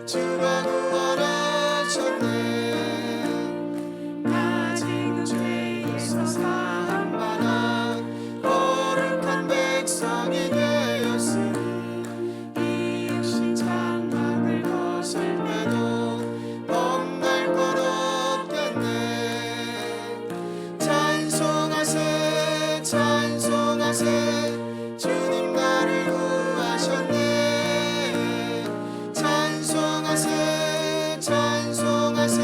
주가 구원하셨네 나 지금 죄에서 사함받아 거룩한 백성이 되었으니 이 육신 장막을 벗을 때도 겁날 것 없겠네 찬송하세 찬송하세 주님 나를 구하셨네 찬송하세 찬송하세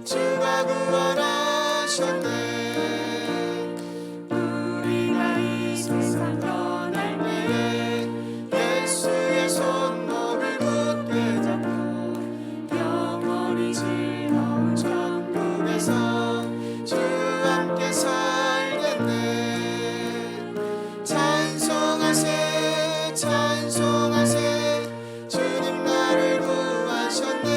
주가 구원하셨네 우리가 이 세상 떠날 때에 예수의 손목을 굳게 잡고 영원히 즐거운 천국에서 주와 함께 살겠네 찬송하세 찬송하세 주님 나를 구하셨네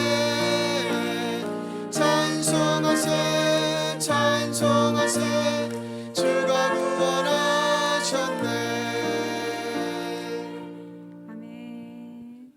찬송하세 찬송하세 주가 구원하셨네 아멘.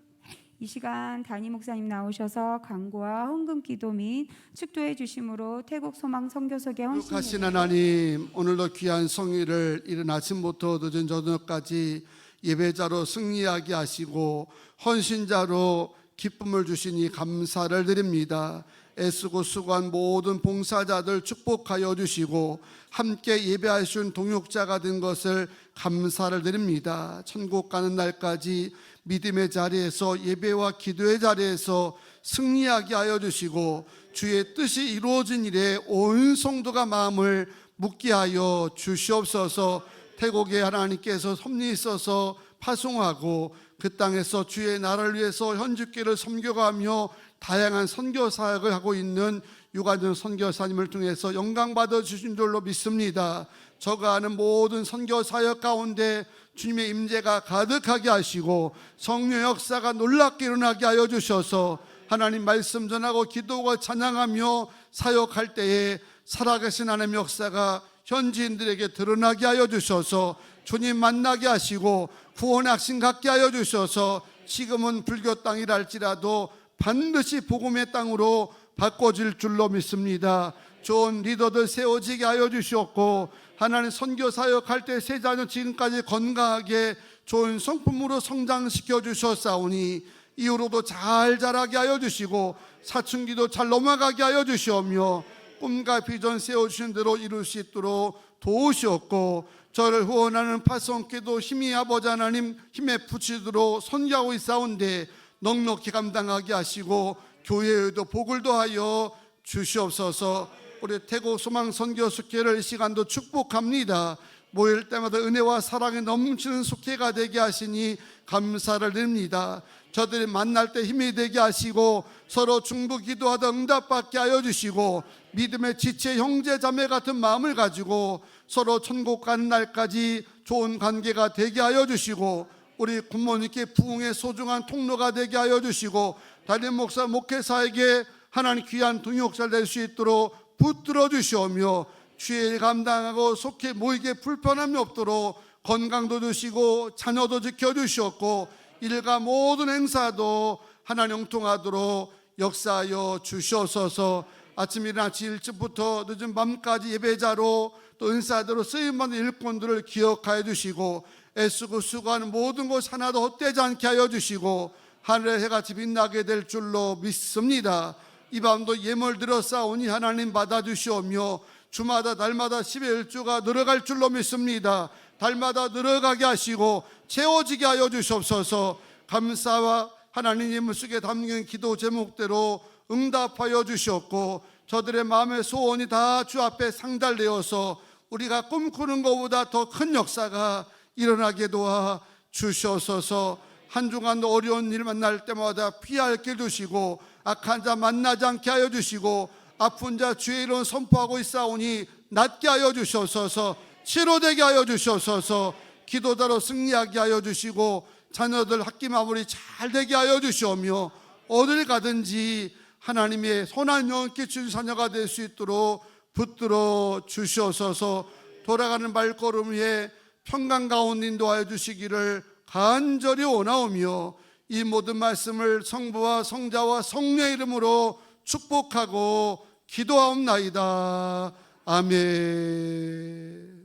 이 시간 담임 목사님 나오셔서 간구와 헌금 기도 및 축도해 주심으로 태국 소망 선교석의 헌신 하신 하나님, 오늘도 귀한 성의를 이른 아침부터 늦은 저녁까지 예배자로 승리하게 하시고 헌신자로 기쁨을 주시니 감사를 드립니다. 애쓰고 수고한 모든 봉사자들 축복하여 주시고 함께 예배하신 동역자가 된 것을 감사를 드립니다. 천국 가는 날까지 믿음의 자리에서 예배와 기도의 자리에서 승리하게 하여 주시고 주의 뜻이 이루어진 일에 온 성도가 마음을 묻게 하여 주시옵소서. 태국에 하나님께서 섭리 있어서 파송하고 그 땅에서 주의 나라를 위해서 현주교를 섬겨가며 다양한 선교 사역을 하고 있는 유관준 선교사님을 통해서 영광 받아 주신 줄로 믿습니다. 저가 하는 모든 선교 사역 가운데 주님의 임재가 가득하게 하시고 성령 역사가 놀랍게 일어나게 하여 주셔서 하나님 말씀 전하고 기도하고 찬양하며 사역할 때에 살아계신 하나님의 역사가 현지인들에게 드러나게 하여 주셔서 주님 만나게 하시고 구원의 확신 갖게 하여 주셔서 지금은 불교 땅이랄지라도 반드시 복음의 땅으로 바꿔질 줄로 믿습니다. 좋은 리더들 세워지게 하여 주시옵고 하나님 선교 사역할 때 세 자녀 지금까지 건강하게 좋은 성품으로 성장시켜 주셨사오니 이후로도 잘 자라게 하여 주시고 사춘기도 잘 넘어가게 하여 주시오며 꿈과 비전 세워주신 대로 이룰 수 있도록 도우시옵고 저를 후원하는 파송기도 힘이 아버지 하나님 힘에 부치도록 선교하고 있사온데 넉넉히 감당하게 하시고 교회에도 복을 더하여 주시옵소서. 우리 태국 소망 선교 숙회를 이 시간도 축복합니다. 모일 때마다 은혜와 사랑이 넘치는 숙회가 되게 하시니 감사를 드립니다. 저들이 만날 때 힘이 되게 하시고 서로 중보 기도하다 응답받게 하여 주시고 믿음의 지체 형제 자매 같은 마음을 가지고 서로 천국 가는 날까지 좋은 관계가 되게 하여 주시고 우리 부모님께 부흥의 소중한 통로가 되게 하여 주시고, 담임 목사 목회사에게 하나님 귀한 동역자를 낼 수 있도록 붙들어 주시오며, 주의 일 감당하고 속해 모이게 불편함이 없도록 건강도 주시고 자녀도 지켜주시옵고, 일과 모든 행사도 하나님 형통하도록 역사하여 주시옵소서. 아침 일어나 일찍부터 늦은 밤까지 예배자로 또 은사대로 쓰임받는 일꾼들을 기억하여 주시고, 애쓰고 수고하는 모든 것 하나도 헛되지 않게 하여 주시고, 하늘의 해같이 빛나게 될 줄로 믿습니다. 이 밤도 예물 들어 싸우니 하나님 받아주시오며, 주마다 달마다 10의 1주가 늘어갈 줄로 믿습니다. 달마다 늘어가게 하시고 채워지게 하여 주시옵소서. 감사와 하나님 예물 속에 담긴 기도 제목대로 응답하여 주시옵고, 저들의 마음의 소원이 다 주 앞에 상달되어서 우리가 꿈꾸는 것보다 더 큰 역사가 일어나게 도와 주시옵소서. 한 주간도 어려운 일 만날 때마다 피할 길 주시고, 악한 자 만나지 않게 하여 주시고, 아픈 자 주의 이름 선포하고 있사오니 낫게 하여 주시옵소서. 치료되게 하여 주시옵소서. 기도자로 승리하게 하여 주시고, 자녀들 학기 마무리 잘 되게 하여 주시오며, 어딜 가든지 하나님의 선한 영을 끼친 자녀가 될 수 있도록 붙들어 주시옵소서. 돌아가는 발걸음 위에 평강 가운데 인도하여 주시기를 간절히 원하오며, 이 모든 말씀을 성부와 성자와 성령의 이름으로 축복하고 기도하옵나이다. 아멘.